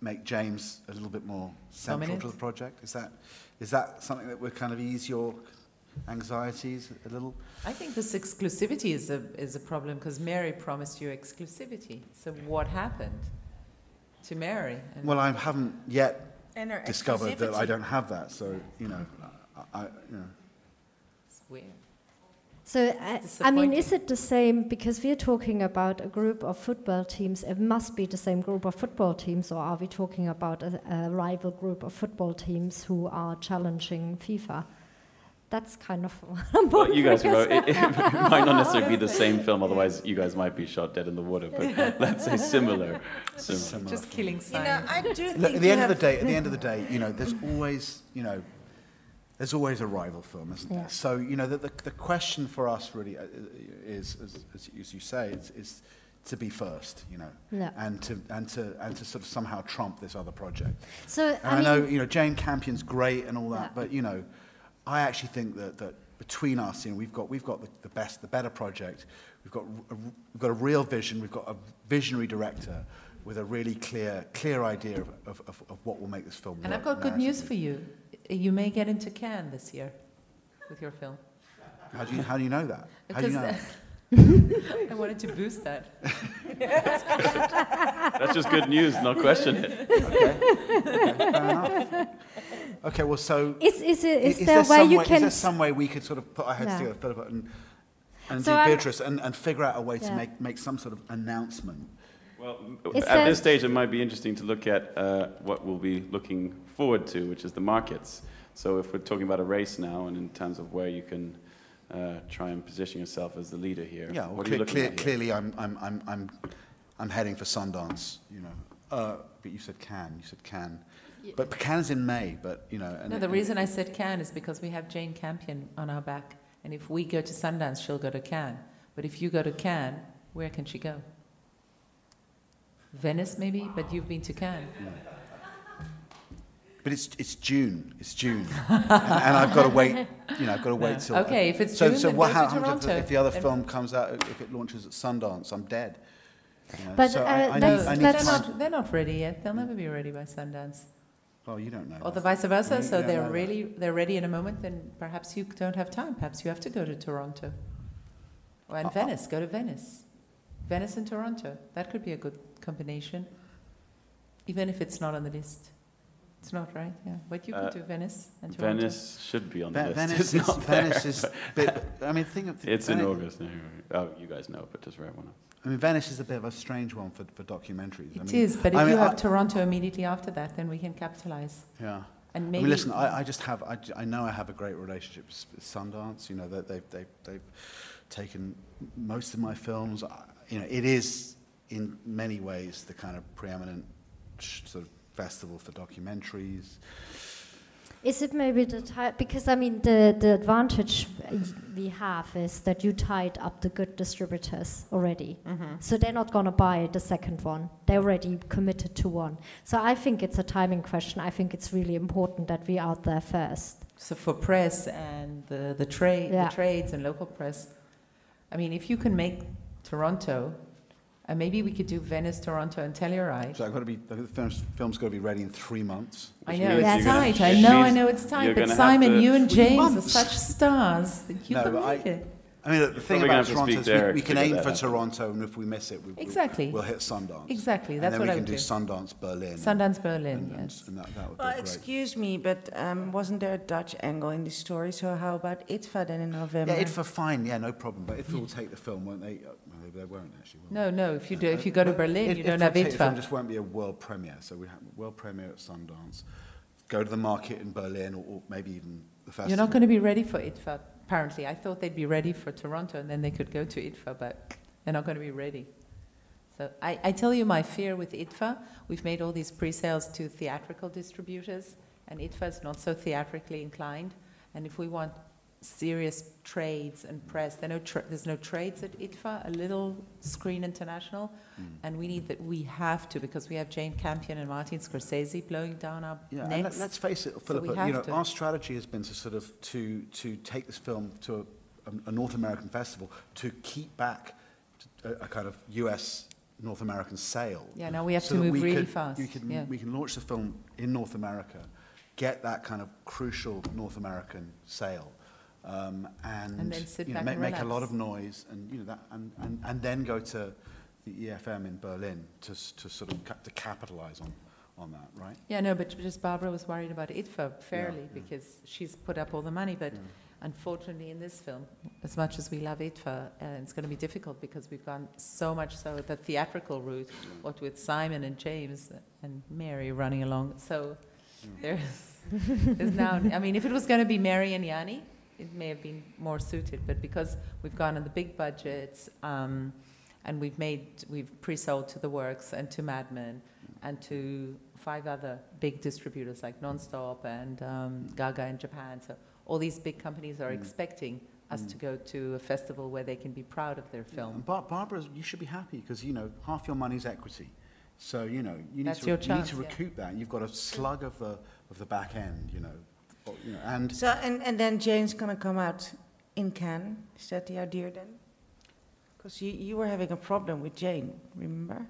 S2: make James a little bit more central to the project. Is that something that would kind of ease your anxieties a little?
S4: I think this exclusivity is a problem, because Mary promised you exclusivity. So what happened? to marry. And
S2: Well, I haven't yet
S3: And our
S2: discovered that I
S3: exclusivity.
S2: don't have that. So you know,
S4: it's weird.
S5: So, I mean, is it the same, because we're talking about a group of football teams, it must be the same group of football teams, or are we talking about a rival group of football teams who are challenging FIFA? That's kind of...
S1: Well, you guys wrote, it might not necessarily be the same film, otherwise you guys might be shot dead in the water, but let's say similar.
S4: Just killing
S3: You know,
S4: science.
S3: I do
S2: Look,
S3: think
S2: at the
S3: you
S2: end of
S3: have-
S2: the day, you know, there's always, there's always a rival film, isn't there? So, the question for us really is, as you say, is to be first, and to sort of somehow trump this other project.
S5: So,
S2: And I know, Jane Campion's great and all that, but I actually think that between us, we've got the better project. We've got a real vision. We've got a visionary director with a really clear idea of what will make this film work.
S4: And I've got good news for you. You may get into Cannes this year with your film.
S2: How do you know that? How do you know?
S4: I wanted to boost that.
S1: That's just good news, not question it.
S2: Okay, fair enough. Okay, well, so
S5: is there where you can...
S2: Is there some way we could sort of put our heads together, Philippa, and
S5: So
S2: Beatrice, and figure out a way to make some sort of announcement?
S1: Well,
S5: Is
S1: at
S5: there-
S1: this stage, it might be interesting to look at what we'll be looking forward to, which is the markets. So if we're talking about a race now, and in terms of where you can try and position yourself as the leader here,
S2: Yeah, well,
S1: what are you looking at here?
S2: clearly, I'm heading for Sundance. But you said Cannes. But Cannes in May. But
S4: No, the reason I said Cannes is because we have Jane Campion on our back. And if we go to Sundance, she'll go to Cannes. But if you go to Cannes, where can she go? Venice, maybe? But you've been to Cannes.
S2: But it's June. It's June, and I've got to wait. I've got to wait till.
S4: Okay, if it's June,
S2: so
S4: then
S2: what
S4: go to
S2: happens
S4: Toronto.
S2: if the other
S4: Then-
S2: film comes out? If it launches at Sundance, I'm dead.
S5: But,
S2: so I
S5: let's-
S2: need
S5: let's-
S2: time.
S4: They're not ready yet. They'll never be ready by Sundance.
S2: Well, you don't know.
S4: Or the vice versa.
S2: You
S4: So
S2: don't know that.
S4: they're ready in a moment. Then perhaps you don't have time. Perhaps you have to go to Toronto. Or and Venice. Go to Venice. Venice and Toronto. That could be a good combination. Even if it's not on the list. It's not, right? Yeah. But you could do Venice and Toronto.
S1: Venice should be on the list.
S2: Venice,
S1: It's not
S2: Venice
S1: there.
S2: is. But, I mean, think of
S1: It's in
S2: Venice-
S1: August. Oh, you guys know, but just for everyone else.
S2: I mean, Venice is a bit of a strange one for documentaries.
S4: It is, but if
S2: I mean,
S4: you have Toronto immediately after that, then we can capitalize.
S2: Yeah.
S4: And
S2: I
S4: maybe
S2: mean, listen, I know I have a great relationship with Sundance. That they've taken most of my films. It is in many ways the kind of preeminent sort of festival for documentaries.
S5: Is it maybe the type, because I mean the advantage we have is that you tied up the good distributors already. So they're not going to buy the second one. They're already committed to one. So I think it's a timing question. I think it's really important that we're out there first.
S4: so for press and the trades and local press. I mean, if you can make Toronto, and maybe we could do Venice, Toronto, and Telluride.
S2: So the film's got to be ready in 3 months.
S4: I
S1: Which
S4: know
S1: means
S4: it's
S1: you're gonna-
S4: tight.
S1: which
S4: I
S1: means
S4: know it's tight.
S1: you're
S4: But
S1: gonna have
S4: Simon,
S1: to-
S4: you and
S2: 3
S4: James
S2: months.
S4: are such stars that you
S2: No,
S4: can
S2: but
S4: make it.
S2: I mean, the thing
S1: Probably gonna
S2: about
S1: have to
S2: Toronto
S1: speak
S2: is
S1: Derek
S2: we can
S1: to get
S2: aim
S1: that
S2: for
S1: happen.
S2: Toronto, and if we miss it,
S4: Exactly.
S2: we'll hit Sundance.
S4: Exactly, that's
S2: and then
S4: what
S2: we
S4: I
S2: can
S4: would
S2: do
S4: do.
S2: Sundance, Berlin.
S4: Sundance, Berlin,
S2: and
S4: yes.
S2: that would
S3: Well,
S2: be great.
S3: excuse me, but wasn't there a Dutch angle in this story? So how about ITVA then in November?
S2: Yeah, ITVA, fine, yeah, no problem. But ITVA will take the film, won't they? Maybe they won't actually. Will
S4: No. If you go to Berlin, you don't have
S2: The film
S4: ITVA.
S2: just won't be a world premiere. So we have a world premiere at Sundance. Go to the market in Berlin, or maybe even the festival.
S4: You're not going to be ready for ITVA. Apparently, I thought they'd be ready for Toronto, and then they could go to ITVA, but they're not going to be ready. So I tell you my fear with ITVA. We've made all these pre-sales to theatrical distributors, and ITVA is not so theatrically inclined. And if we want serious trades and press, there's no trades at ITVA, a little Screen International, and we have to, because we have Jane Campion and Martin Scorsese blowing down our
S2: Yeah, and
S4: necks.
S2: let's face it,
S4: we
S2: Philippa.
S4: have to.
S2: Our strategy has been to sort of to take this film to a North American festival, to keep back a kind of U.S. North American sale.
S4: Yeah, now we have
S2: so
S4: to
S2: that
S4: move
S2: we
S4: really
S2: could-
S4: fast. Yeah.
S2: We can launch the film in North America, get that kind of crucial North American sale, and
S4: then sit back
S2: make,
S4: and
S2: make a lot
S4: relax.
S2: of noise, and and then go to EFM in Berlin to sort of to capitalize on that, right?
S4: Yeah, no, but just Barbara was worried about ITFA fairly because she's put up all the money, but unfortunately in this film, as much as we love ITFA, it's going to be difficult because we've gone so much so the theatrical route, what with Simon and James and Mary running along. So there's now, I mean, if it was going to be Mary and Yanni, it may have been more suited, but because we've gone on the big budgets, and we've pre-sold to the Works and to Mad Men and to 5 other big distributors like Nonstop and Gaga in Japan. So all these big companies are expecting us to go to a festival where they can be proud of their film.
S2: And Barbara, you should be happy because, you know, half your money's equity. So, you know, you need to recoup that. You've got a slug of the back end, you know. And
S3: so and then Jane's gonna come out in Cannes. Is that the idea then? Because you were having a problem with Jane, remember?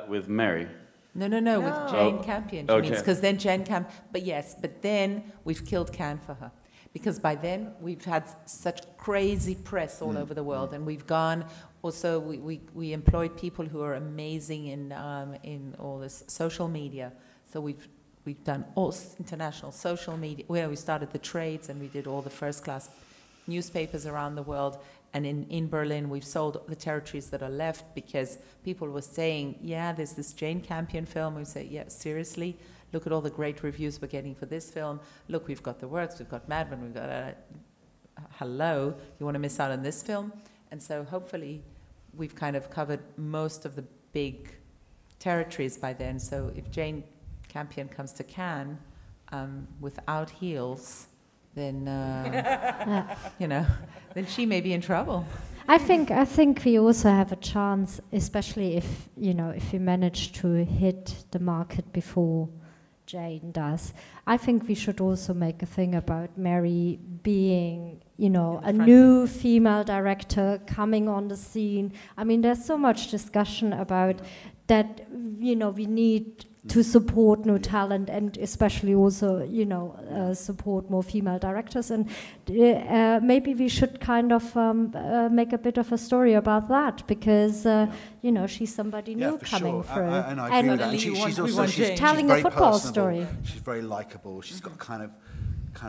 S1: With Mary.
S4: No, with Jane Campion. She means because then Jane but then we've killed Cannes for her. Because by then we've had such crazy press all over the world, and we've gone. Also, we employed people who are amazing in all this social media. So we've done all international social media. Where we started the trades, and we did all the first-class newspapers around the world. And in Berlin, we've sold the territories that are left because people were saying, yeah, there's this Jane Campion film. We say, yeah, seriously, look at all the great reviews we're getting for this film. Look, we've got the Works, we've got Mad Men, we've got hello, you want to miss out on this film? And so hopefully we've kind of covered most of the big territories by then. So if Jane Campion comes to Cannes without heels, then you know, then she may be in trouble.
S5: I think we also have a chance, especially if we manage to hit the market before Jane does. I think we should also make a thing about Mary being, a new female director coming on the scene. I mean, there's so much discussion about that. We need to support new talent and especially also, support more female directors. And maybe we should kind of make a bit of a story about that because, she's somebody new coming through.
S2: And I agree with that. She's
S5: telling a football story.
S2: She's very likable. She's got kind of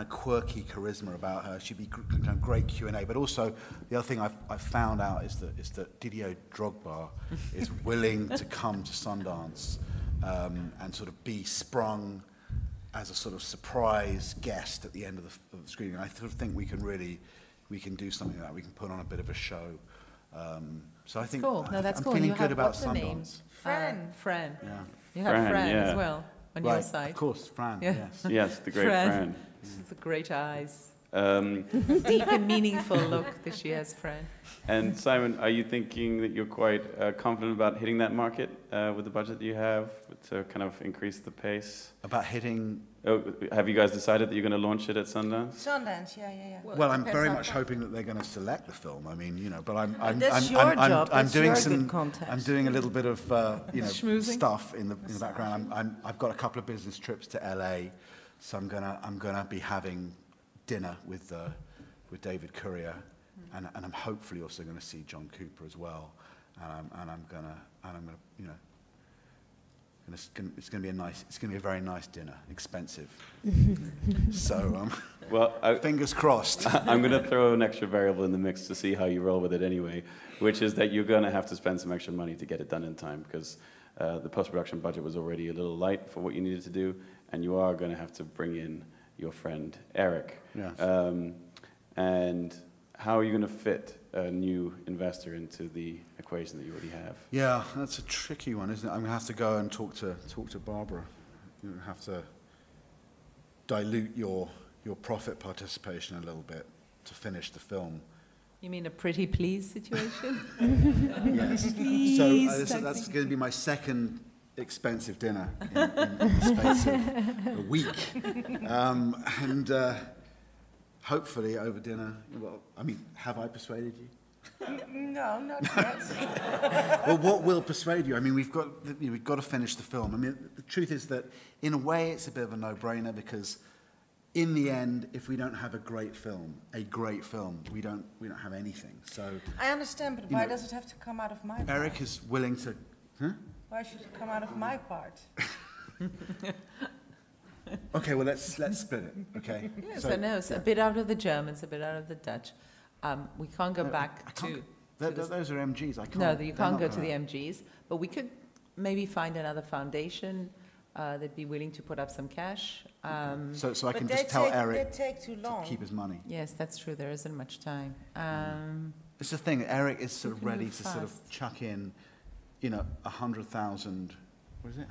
S2: quirky charisma about her. She'd be kind of great Q&A. But also, the other thing I've found out is that Didier Drogba is willing to come to Sundance and sort of be sprung as a sort of surprise guest at the end of the screening. I sort of think we can do something like that. We can put on a bit of a show. So I think
S4: cool. No, that's
S2: I'm
S4: cool.
S2: feeling
S4: you
S2: good
S4: have
S2: about
S4: what's her name?
S2: Sundance.
S4: Fran.
S2: Yeah.
S4: You have Fran as well on your side.
S2: Of course, Fran.
S4: Yeah.
S2: Yes.
S1: Yes, the great Fran.
S4: She's the great eyes.
S1: Deep
S4: and meaningful look that she has, Fran.
S1: And Simon, are you thinking that you're quite confident about hitting that market with the budget that you have to kind of increase the pace?
S2: About hitting...
S1: Oh, have you guys decided that you're going to launch it at Sundance?
S3: Sundance, yeah.
S2: Well, I'm very much hoping that they're going to select the film. I mean, but I'm doing a little bit of stuff in the background. I've got a couple of business trips to LA, so I'm gonna be having dinner with David Courier, and I'm hopefully also going to see John Cooper as well, and I'm gonna it's going to be a very nice dinner, expensive. So fingers crossed.
S1: I'm going to throw an extra variable in the mix to see how you roll with it anyway, which is that you're going to have to spend some extra money to get it done in time because the post-production budget was already a little light for what you needed to do, and you are going to have to bring in your friend Eric.
S2: Yes.
S1: And how are you going to fit a new investor into the equation that you already have?
S2: Yeah, that's a tricky one, isn't it? I'm going to have to go and talk to Barbara. You have to dilute your profit participation a little bit to finish the film.
S4: You mean a pretty please situation?
S2: Yes.
S4: Please,
S2: so that's going to be my second expensive dinner in the space of a week. And hopefully over dinner, well, I mean, have I persuaded you?
S3: No, not yet.
S2: Well, what will persuade you? I mean, we've got to finish the film. I mean, the truth is that in a way it's a bit of a no-brainer because in the end, if we don't have a great film, we don't have anything. So
S3: I understand, but why does it have to come out of my part?
S2: Eric is willing to. Huh?
S3: Why should it come out of my part?
S2: Okay, well let's split it. Okay.
S4: Yeah, so no, it's a bit out of the Germans, a bit out of the Dutch. We can't go back to.
S2: Those are MGs. I can't.
S4: No, you can't go to the MGs. But we could maybe find another foundation that'd be willing to put up some cash.
S2: So I can just tell Eric
S3: they take too long.
S2: to keep his money.
S4: Yes, that's true. There isn't much time.
S2: It's the thing. Eric is sort of
S4: can
S2: ready
S4: move
S2: to sort of
S4: fast.
S2: chuck in, 100,000. What is it?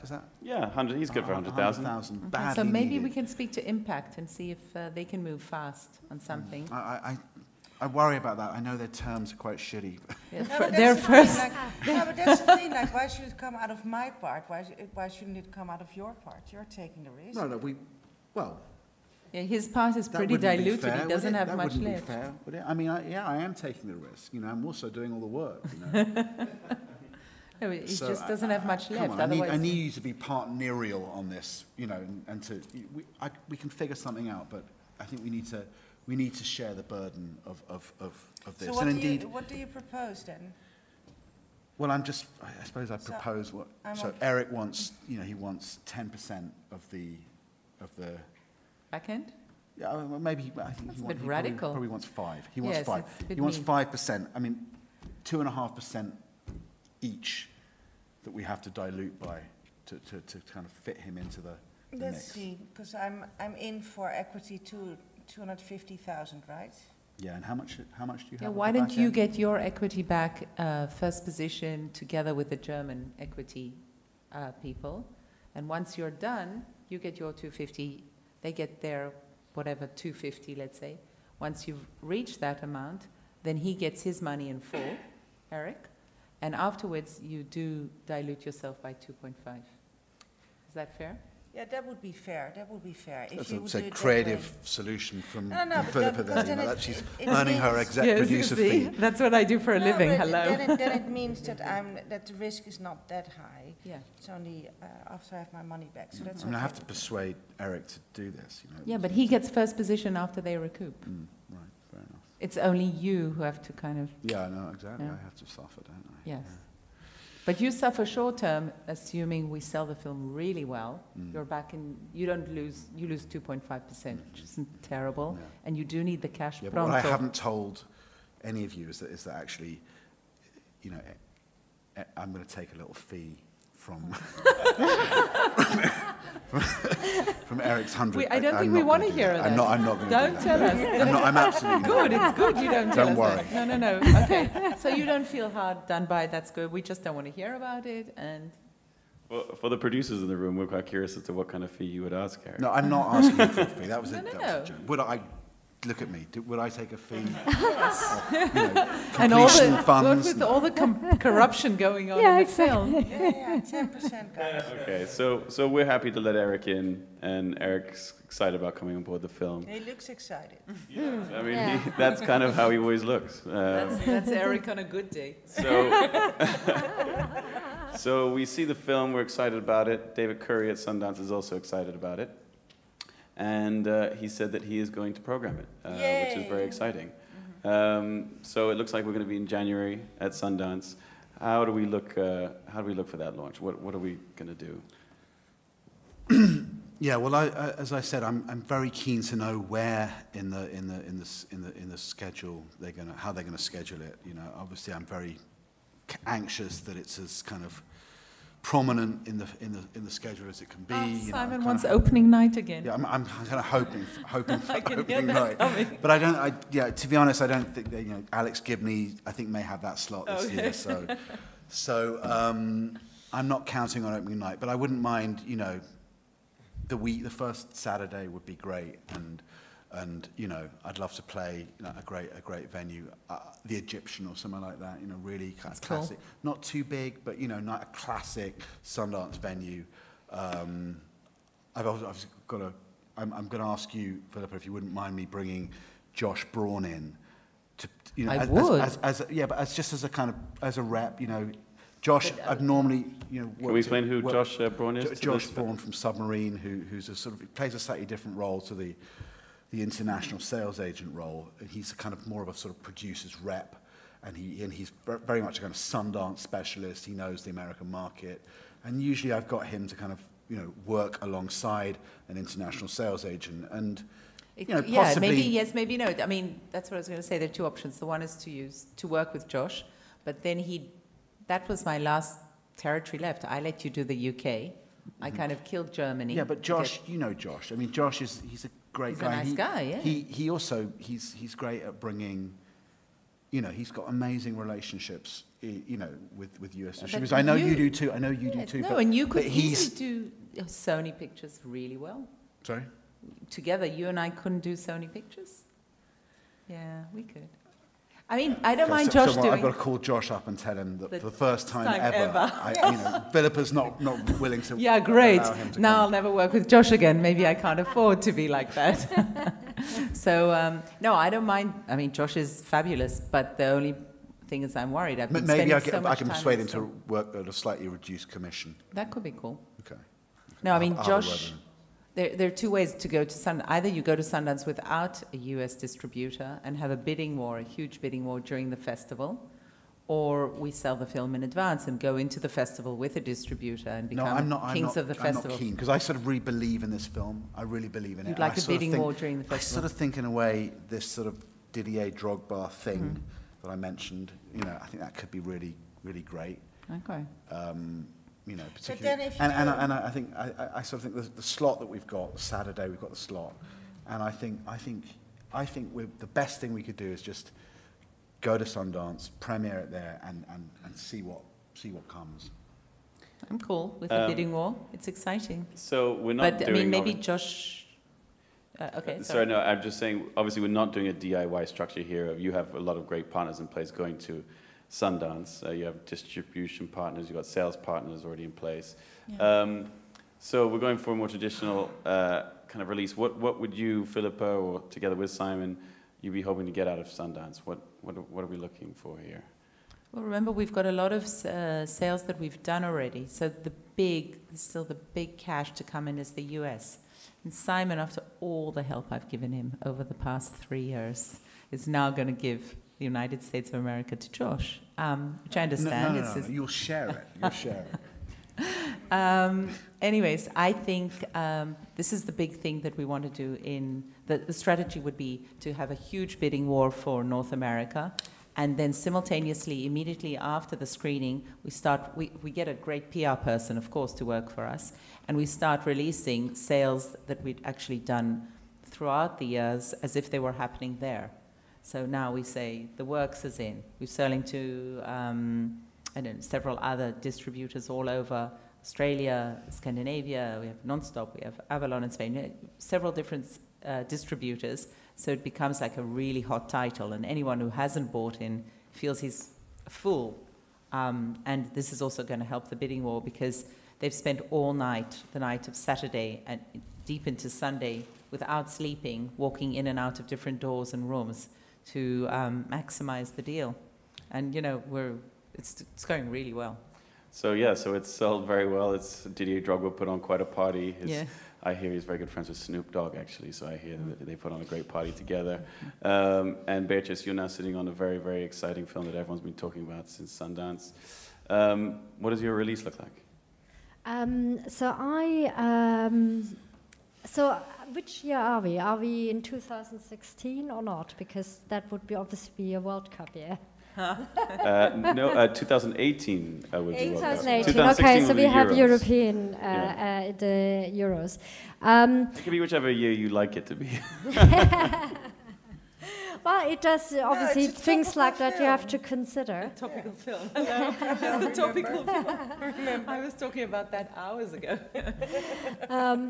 S2: Is that?
S1: Yeah, 100. He's good for 100,000.
S2: 100,000.
S4: Okay,
S2: Badly
S4: so maybe
S2: needed.
S4: we can speak to Impact and see if they can move fast on something.
S2: I worry about that. I know their terms are quite shitty.
S4: Yeah,
S3: No, but
S4: their
S3: that's the thing,
S4: first.
S3: but that's the thing. Like, why should it come out of my part? Why shouldn't it come out of your part? You're taking the risk.
S2: No, well,
S4: Yeah, his part is
S2: that
S4: pretty
S2: wouldn't be
S4: diluted.
S2: fair,
S4: He
S2: would
S4: doesn't
S2: it?
S4: have
S2: That
S4: much
S2: wouldn't
S4: left.
S2: be fair, would it? I mean, I am taking the risk. I'm also doing all the work.
S4: No, he
S2: So,
S4: just doesn't have much
S2: Come
S4: left.
S2: on,
S4: Otherwise,
S2: I need you to be partnerial on this, and we can figure something out. But I think we need to share the burden of this.
S3: So what,
S2: And indeed,
S3: what do you propose then?
S2: well, I suppose I propose what. So Eric wants, he wants 10% of the.
S4: back end?
S2: Yeah, well, maybe I think
S4: That's a
S2: he
S4: bit
S2: probably
S4: radical.
S2: Probably wants 5. He wants
S4: Yes,
S2: 5.
S4: it's a bit
S2: He wants
S4: mean.
S2: 5%. I mean, 2.5% each that we have to dilute by to kind of fit him into the
S3: Let's
S2: mix.
S3: see, because I'm in for equity to 250,000, right?
S2: Yeah, and how much do you have?
S4: Yeah,
S2: at
S4: why
S2: the
S4: don't
S2: back
S4: you
S2: end?
S4: get your equity back first position together with the German equity people? And once you're done, you get your 250, they get their whatever, 250, let's say. Once you've reached that amount, then he gets his money in full, Eric, and afterwards you do dilute yourself by 2.5. Is that fair?
S3: Yeah, that would be fair. That would be fair.
S2: That's
S3: you
S2: a
S3: would
S2: say
S3: do it that
S2: creative
S3: way.
S2: solution from
S3: No, but
S2: Philippa
S3: because
S2: there,
S3: then
S2: that she's
S3: it
S2: earning her
S3: means-
S2: exec producer fee.
S4: That's what I do for a
S3: No,
S4: living.
S3: but
S4: Hello.
S3: Then it means that that the risk is not that high.
S4: Yeah.
S3: It's only after I have my money back. So that's
S2: I mean, I
S3: okay.
S2: have to persuade Eric to do this.
S4: Yeah, but he gets first position after they recoup.
S2: Right, fair enough.
S4: It's only you who have to kind of,
S2: Yeah, I know, exactly.
S4: Yeah.
S2: I have to suffer, don't I?
S4: yes. But you suffer short term, assuming we sell the film really well. You're back in, you lose 2.5%, which isn't terrible.
S2: Yeah.
S4: And you do need the cash
S2: Yeah, but what I
S4: pronto.
S2: haven't told any of you is that actually, I'm going to take a little fee from from Eric's 100.
S4: I don't think
S2: I'm
S4: we
S2: not
S4: want
S2: gonna
S4: to
S2: do
S4: hear
S2: that.
S4: that.
S2: I'm not going to do
S4: Don't
S2: that.
S4: tell us.
S2: I'm absolutely not.
S4: Good, it's good you don't tell
S2: Don't
S4: us
S2: worry.
S4: that. No. Okay, so you don't feel hard done by, that's good. We just don't want to hear about it. And
S1: For the producers in the room, we're quite curious as to what kind of fee you would ask, Eric.
S2: No, I'm not asking you for a fee. That was
S4: No.
S2: a joke. Would I? Look at me. Would I take a fee?
S4: and all
S2: Completion
S4: the,
S2: funds.
S4: with all the corruption going on
S5: Yeah,
S4: in the film.
S3: Yeah, 10%, guys.
S1: Okay, so we're happy to let Eric in, and Eric's excited about coming on board the film.
S3: He looks excited.
S1: I mean,
S5: Yeah.
S1: that's kind of how he always looks.
S4: That's Eric on a good day.
S1: So we see the film, we're excited about it. David Curry at Sundance is also excited about it. And he said that he is going to program it, which is very exciting. So it looks like we're going to be in January at Sundance. How do we look for that launch? What are we going to do?
S2: Yeah, well, as I said, I'm very keen to know where in the schedule how they're gonna schedule it. Obviously, I'm very anxious that it's as kind of prominent in the schedule as it can be.
S4: Simon wants opening night again.
S2: Yeah, I'm kind of hoping for
S4: I can hear
S2: opening
S4: that
S2: night.
S4: coming.
S2: But I don't. To be honest, I don't think that, Alex Gibney, I think, may have that slot this year. So I'm not counting on opening night. But I wouldn't mind. The first Saturday would be great, and I'd love to play a great venue, the Egyptian or something like that. Really kind of
S4: Cool.
S2: classic, not too big, but not a classic Sundance venue. I'm going to ask you, Philippa, if you wouldn't mind me bringing Josh Braun in.
S4: I would.
S2: But as a kind of as a rep, Josh, I've normally, you know,
S1: Can we explain who Josh Braun is?
S2: Josh Braun from Submarine, who's a sort of plays a slightly different role to the international sales agent role. He's a kind of more of a sort of producer's rep, and he's very much a kind of Sundance specialist. He knows the American market, and usually I've got him to kind of, you know, work alongside an international sales agent, and you know,
S4: yeah,
S2: possibly,
S4: maybe yes, maybe no. I mean, that's what I was going to say. There are two options. The one is to work with Josh, but then that was my last territory left. I let you do the UK. I kind of killed Germany.
S2: Yeah, but Josh, you know Josh. I mean, Josh he's a great guy.
S4: He's a nice guy, yeah.
S2: He also he's great at bringing. You know, he's got amazing relationships. You know, with US distributors. I know you do too. I know you do too.
S4: No, and you could easily do Sony Pictures really well.
S2: Sorry.
S4: Together, you and I couldn't do Sony Pictures. Yeah, we could. I mean, I don't mind Josh doing.
S2: I've got to call Josh up and tell him that for the first time ever. You know, Philippa's not willing to.
S4: Yeah, great.
S2: Allow him to
S4: now
S2: come.
S4: I'll never work with Josh again. Maybe I can't afford to be like that. So no, I don't mind. I mean, Josh is fabulous, but the only thing is, I'm worried. I've been
S2: maybe
S4: spending so much
S2: I can
S4: time
S2: persuade him
S4: with
S2: to work at a slightly reduced commission.
S4: That could be cool.
S2: Okay.
S4: No, I mean,
S2: I'll
S4: Josh. There are two ways to go to Sundance. Either you go to Sundance without a US distributor and have a bidding war, a huge bidding war during the festival, or we sell the film in advance and go into the festival with a distributor and become kings of the festival.
S2: I'm not keen, because I sort of really believe in this film. I really believe in it.
S4: You'd like a bidding war during the festival?
S2: I sort of think, in a way, this sort of Didier Drogba thing that I mentioned, you know, I think that could be really, really great.
S4: Okay.
S2: You know, particularly, and I think I sort of think the slot that we've got, Saturday we've got the slot, and I think the best thing we could do is just go to Sundance, premiere it there, and see what comes.
S4: I'm cool with the bidding war. It's exciting.
S1: So we're not.
S4: But I mean, maybe Josh. Okay.
S1: Sorry, no. I'm just saying. Obviously, we're not doing a DIY structure here. You have a lot of great partners in place going to Sundance. You have distribution partners, you've got sales partners already in place. Yeah. So we're going for a more traditional kind of release. What would you, Philippa, or together with Simon, you be hoping to get out of Sundance? What are we looking for here?
S4: Well, remember, we've got a lot of sales that we've done already. So still the big cash to come in is the US. And Simon, after all the help I've given him over the past 3 years, is now going to give the United States of America to Josh, which I understand.
S2: No, you'll share it. You'll share
S4: it. Anyways, I think this is the big thing that we want to do. The strategy would be to have a huge bidding war for North America, and then simultaneously, immediately after the screening, we get a great PR person, of course, to work for us, and we start releasing sales that we'd actually done throughout the years as if they were happening there. So now we say the works is in. We're selling to several other distributors all over Australia, Scandinavia. We have Nonstop. We have Avalon in Spain. Several different distributors. So it becomes like a really hot title, and anyone who hasn't bought in feels he's a fool. And this is also going to help the bidding war, because they've spent all night, the night of Saturday and deep into Sunday, without sleeping, walking in and out of different doors and rooms to maximize the deal. And, you know, it's going really well.
S1: So, so it's sold very well. Didier Drogba put on quite a party. I hear he's very good friends with Snoop Dogg, actually, so I hear that they put on a great party together. And Beatrice, you're now sitting on a very, very exciting film that everyone's been talking about since Sundance. What does your release look like?
S5: So which year are we? Are we in 2016 or not? Because that would obviously be a World Cup year.
S1: No, 2018 would be World Cup.
S5: 2018, okay, so we have Euros. European, the Euros.
S1: It could be whichever year you like it to be.
S5: Well, it does, obviously, things like that you have to consider.
S4: Topical film. Just the topical film. I was talking about that hours ago.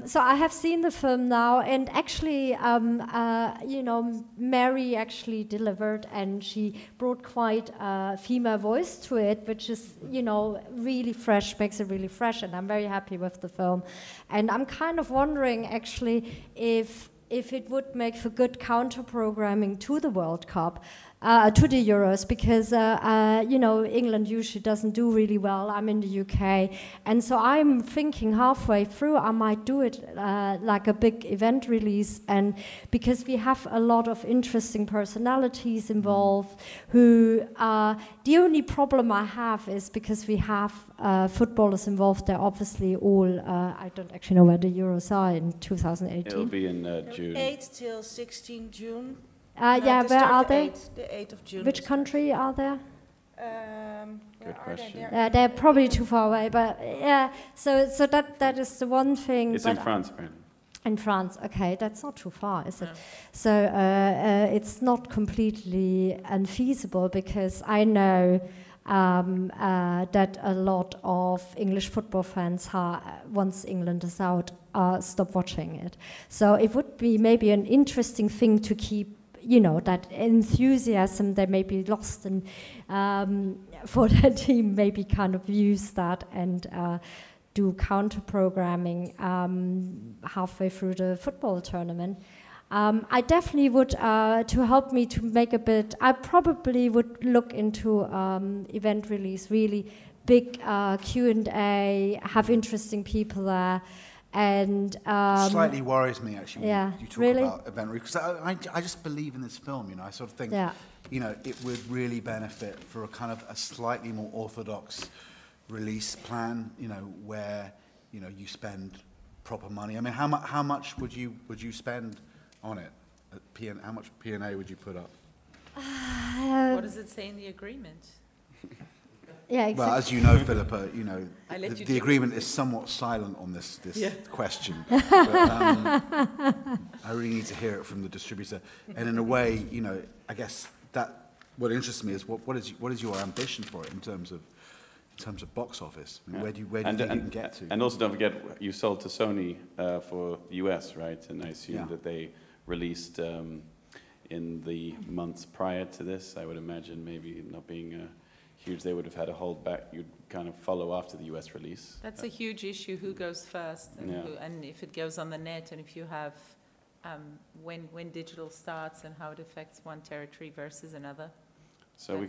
S5: So I have seen the film now, and actually, you know, Mary actually delivered, and she brought quite a female voice to it, which is, you know, really fresh, makes it really fresh, and I'm very happy with the film. And I'm kind of wondering, actually, if it would make for good counter-programming to the World Cup, to the Euros, because you know, England usually doesn't do really well. I'm in the UK, and so I'm thinking halfway through I might do it like a big event release, and because we have a lot of interesting personalities involved. Who the only problem I have is because we have footballers involved. They're obviously all. I don't actually know where the Euros are in 2018.
S1: It'll be in June.
S3: 8 till 16 June.
S5: Yeah, where are they?
S3: The 8th of June.
S5: Which country are there?
S1: Good question.
S5: They're probably too far away, but yeah. So that is the one thing.
S1: It's in France, apparently.
S5: In France, okay, that's not too far, is it? So it's not completely unfeasible, because I know that a lot of English football fans, once England is out, stop watching it. So it would be maybe an interesting thing to keep, you know, that enthusiasm they may be lost in for their team, maybe kind of use that and do counter-programming halfway through the football tournament. I definitely would, to help me to make a bit, I probably would look into event release, really big Q&A, have interesting people there, and
S2: slightly worries me, actually,
S5: yeah,
S2: when you talk
S5: really?
S2: about event release, because I just believe in this film, you know. I sort of think, you know, it would really benefit for a kind of a slightly more orthodox release plan, you know, where, you know, you spend proper money. I mean, how much would you spend on it? How much P&A would you put up?
S4: What does it say in the agreement?
S5: Yeah, exactly.
S2: Well, as you know, Philippa, you know, the agreement is somewhat silent on this question. But, I really need to hear it from the distributor. And in a way, you know, I guess that what interests me is what is your ambition for it in terms of box office? I mean, where do you think you can get to?
S1: And also, don't forget, you sold to Sony for the US, right? And I assume that they released in the months prior to this. I would imagine maybe not being huge, they would have had a hold back. You'd kind of follow after the US release.
S4: That's a huge issue, who goes first, and, and if it goes on the net, and if you have when digital starts and how it affects one territory versus another.
S5: So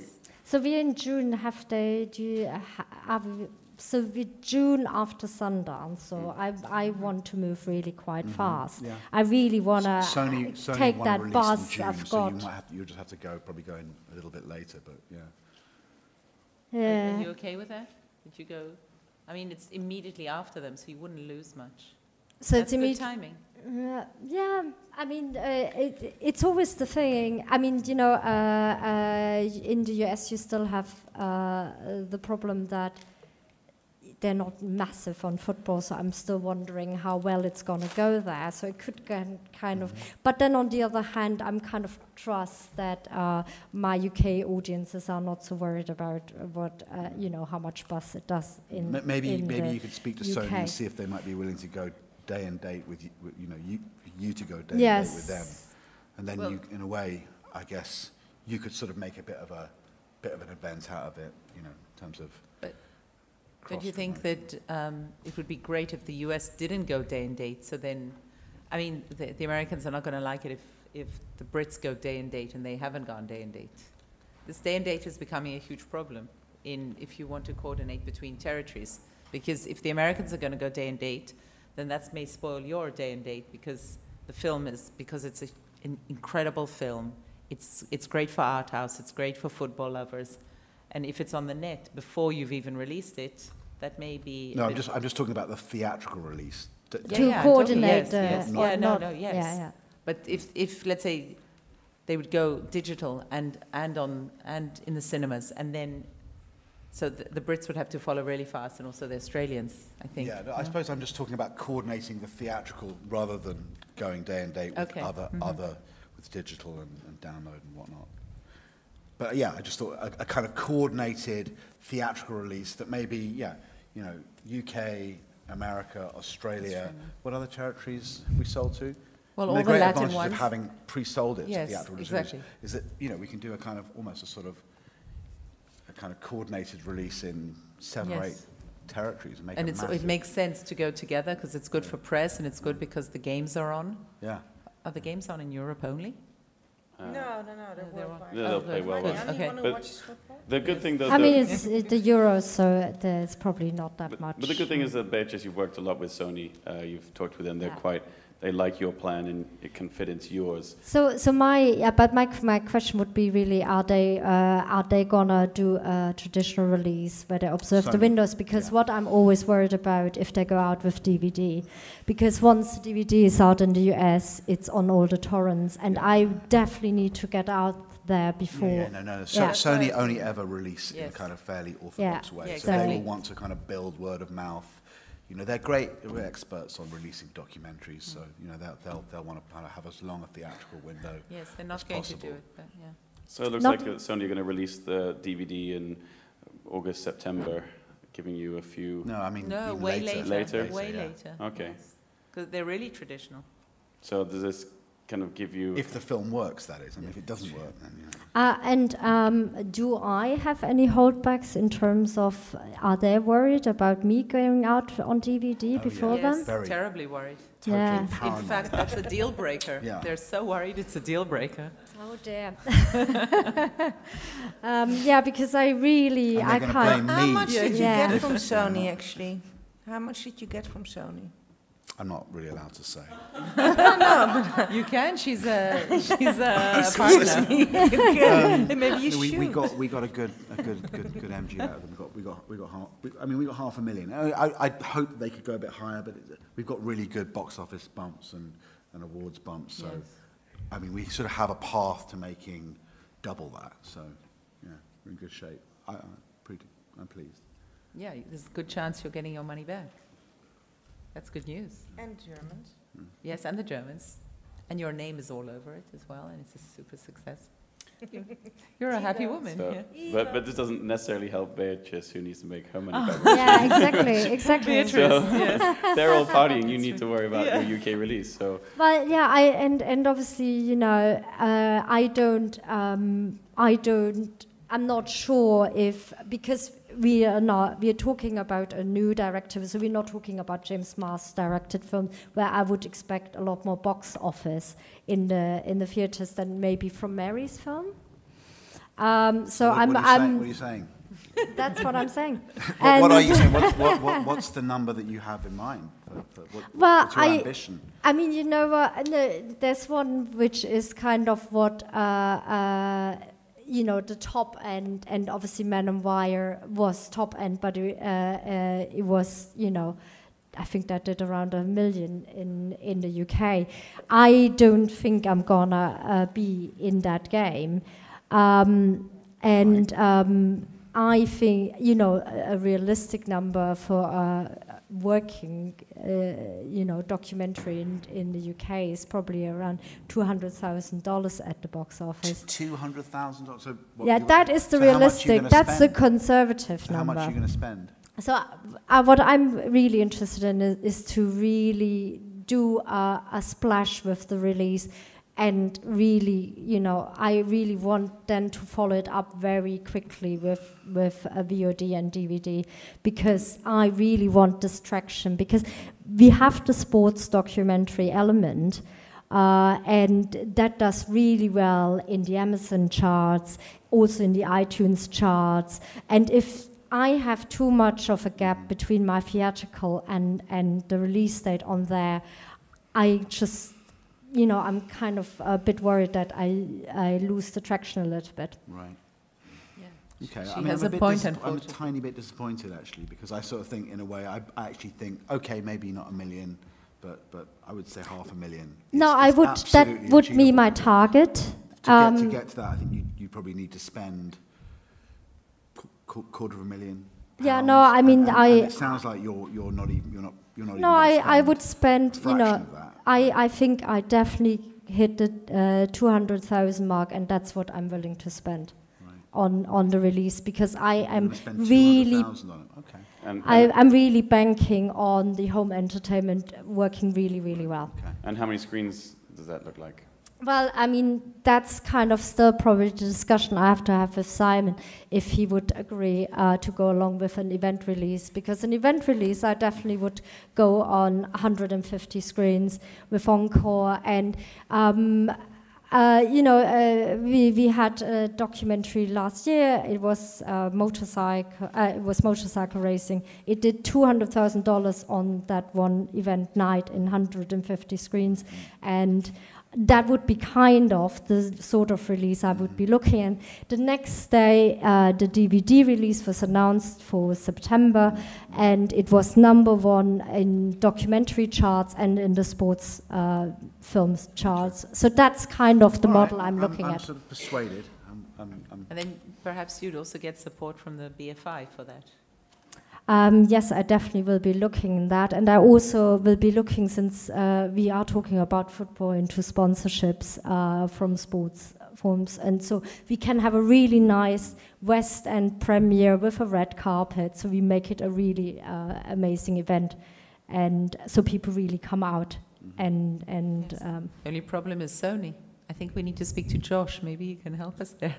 S5: we in June so we June after Sundance. So I want to move really quite fast. Yeah. I really want to take that bus
S2: June,
S5: I've
S2: so
S5: got.
S2: you'll just have to probably go in a little bit later, but yeah.
S4: Are you okay with that? Would you go? I mean, it's immediately after them, so you wouldn't lose much.
S5: So
S4: that's
S5: it's
S4: good timing.
S5: Yeah, I mean, it's always the thing. I mean, you know, in the US you still have the problem that they're not massive on football, so I'm still wondering how well it's going to go there. So it could kind of... But then on the other hand, I'm kind of trust that my UK audiences are not so worried about what, you know, how much buzz it does in
S2: Maybe
S5: in
S2: you could speak to
S5: UK.
S2: Sony and see if they might be willing to go day and date with you know, you to go day and date with them, and then you, in a way, I guess you could sort of make a bit of an event out of it, you know, in terms of. But
S4: don't you think that it would be great if the US didn't go day and date? So then, I mean, the Americans are not going to like it if the Brits go day and date and they haven't gone day and date. This day and date is becoming a huge problem if you want to coordinate between territories, because if the Americans are going to go day and date, then that may spoil your day and date, because the film because it's an incredible film. It's great for art house, it's great for football lovers, and if it's on the net before you've even released it, that may be.
S2: No, I'm just talking about the theatrical release.
S5: To coordinate.
S4: Yes. Yeah. But if let's say they would go digital and in the cinemas, and then. So the Brits would have to follow really fast, and also the Australians, I think. Yeah,
S2: I suppose I'm just talking about coordinating the theatrical rather than going day and date with other with digital and download and whatnot. But yeah, I just thought a kind of coordinated theatrical release that maybe, you know, UK, America, Australia. What other territories we sold to?
S4: Well, all the Latin ones.
S2: Of having pre-sold it to theatrical
S4: exactly.
S2: is that, you know, we can do a kind of almost a sort of kind of coordinated release in 7 or 8 territories and make it massive.
S4: It makes sense to go together because it's good for press, and it's good because the games are on.
S2: Yeah.
S4: Are the games on in Europe only?
S3: No, they're worldwide.
S1: They'll play worldwide.
S4: Okay.
S1: But the good thing, though,
S5: I mean, it's the Euros, so there's probably not that much.
S1: But the good thing is that BHS, you've worked a lot with Sony. You've talked with them. They like your plan, and it can fit into yours.
S5: So my question would be really: Are they gonna do a traditional release where they observe the windows? Because what I'm always worried about if they go out with DVD, because once the DVD is out in the US, it's on all the torrents, and I definitely need to get out there before.
S2: No. Sony only ever release in a kind of fairly orthodox way.
S4: Yeah,
S2: so they will want to kind of build word of mouth. You know, they're great experts on releasing documentaries, so you know they'll want to kind of have as long a theatrical window.
S4: Yes, they're not going to do it, but yeah.
S1: So it looks like Sony are going to release the DVD in August, September, giving you a few.
S2: No, I mean
S4: way
S1: later.
S4: Way later.
S1: Okay.
S4: Because they're really traditional.
S1: So does this kind of give you?
S2: If the film works, that is. I mean, if it doesn't work, then you know.
S5: Do I have any holdbacks in terms of, are they worried about me going out on DVD before them?
S4: Yes, terribly worried.
S5: Yeah.
S4: In fact, that's a deal breaker.
S2: Yeah.
S4: They're so worried it's a deal breaker.
S5: Oh dear. Yeah, because I can't.
S3: How much did you
S5: Yeah.
S3: get from Sony, actually? How much did you get from Sony?
S2: I'm not really allowed to say.
S4: You can. She's a partner. Maybe you should.
S2: We got a good MG out of them. We got $500,000. I hope they could go a bit higher, but we've got really good box office bumps and awards bumps. So, I mean, we sort of have a path to making double that. So, yeah, we're in good shape. I'm pleased.
S4: Yeah, there's a good chance you're getting your money back. That's good news.
S3: And Germans.
S4: Yes, and the Germans. And your name is all over it as well, and it's a super success. You're a happy woman.
S1: So,
S4: yeah.
S1: but this doesn't necessarily help Beatrice, who needs to make her money back.
S5: Yeah, exactly.
S4: Beatrice,
S1: So
S4: yes.
S1: they're all partying. You need to worry about your UK release. So.
S5: Well, yeah, and obviously, you know, I'm not sure if, because we are talking about a new director, so we're not talking about James Mar's directed film, where I would expect a lot more box office in the theaters than maybe from Mary's film. So
S2: what are you saying?
S5: That's what I'm saying.
S2: What are you saying? What's the number that you have in mind? What's your ambition?
S5: I mean, you know what? No, there's one which is kind of what. You know, the top end, and obviously Man on Wire was top end, but it was, you know, I think that did around $1 million in the UK. I don't think I'm gonna be in that game, I think, you know, a realistic number for working, you know, documentary in the UK is probably around $200,000 at the box office.
S2: $200,000. So
S5: yeah, that is the realistic. That's the conservative number.
S2: How much are you going to spend?
S5: So what I'm really interested in is to really do a splash with the release. And really, you know, I really want then to follow it up very quickly with a VOD and DVD, because I really want distraction, because we have the sports documentary element, and that does really well in the Amazon charts, also in the iTunes charts. And if I have too much of a gap between my theatrical and the release date on there, I just, you know, I'm kind of a bit worried that I lose the traction a little bit.
S2: Right.
S4: Yeah.
S2: Okay.
S4: She has a point, unfortunately.
S2: I'm a tiny bit disappointed, actually, because I sort of think, in a way, I actually think, okay, maybe not $1 million, but I would say $500,000.
S5: No, I would. That would be my target.
S2: To get to that, I think you probably need to spend £250,000.
S5: Yeah. No, I mean,
S2: and it sounds like you're not even.
S5: No, I would spend. You know,
S2: of that.
S5: I think I definitely hit the 200,000 mark, and that's what I'm willing to spend on the release, because I am really.
S2: Okay.
S5: I'm really banking on the home entertainment working really, really well.
S2: Okay.
S1: And how many screens does that look like?
S5: Well, I mean, that's kind of still probably the discussion I have to have with Simon, if he would agree to go along with an event release. Because an event release, I definitely would go on 150 screens with Encore. And We had a documentary last year. It was motorcycle racing. It did $200,000 on that one event night in 150 screens, and that would be kind of the sort of release I would be looking at. The next day, the DVD release was announced for September, and it was #1 in documentary charts and in the sports films charts. So that's kind of the model I'm looking at.
S2: I'm sort of persuaded.
S4: And then perhaps you'd also get support from the BFI for that.
S5: Yes, I definitely will be looking at that, and I also will be looking, since we are talking about football, into sponsorships from sports forms, and so we can have a really nice West End premiere with a red carpet, so we make it a really amazing event, and so people really come out. And
S4: Yes. The only problem is Sony. I think we need to speak to Josh. Maybe you can help us there.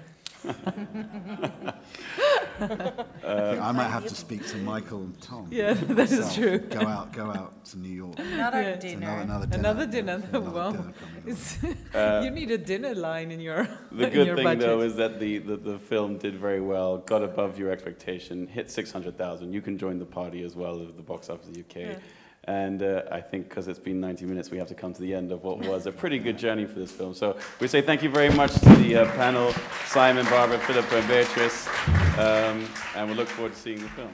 S2: I might have to speak to Michael and Tom.
S4: Yeah, that is true.
S2: Go out to New York.
S3: Another dinner.
S2: Another dinner.
S4: Well, you need a dinner line in your
S1: The
S4: in
S1: good
S4: your
S1: thing,
S4: budget.
S1: though, is that the film did very well, got above your expectation, hit 600,000. You can join the party as well of the box office UK.
S4: Yeah.
S1: And I think because it's been 90 minutes, we have to come to the end of what was a pretty good journey for this film. So we say thank you very much to the panel, Simon, Barbara, Philippa, and Beatrice, and we look forward to seeing the film.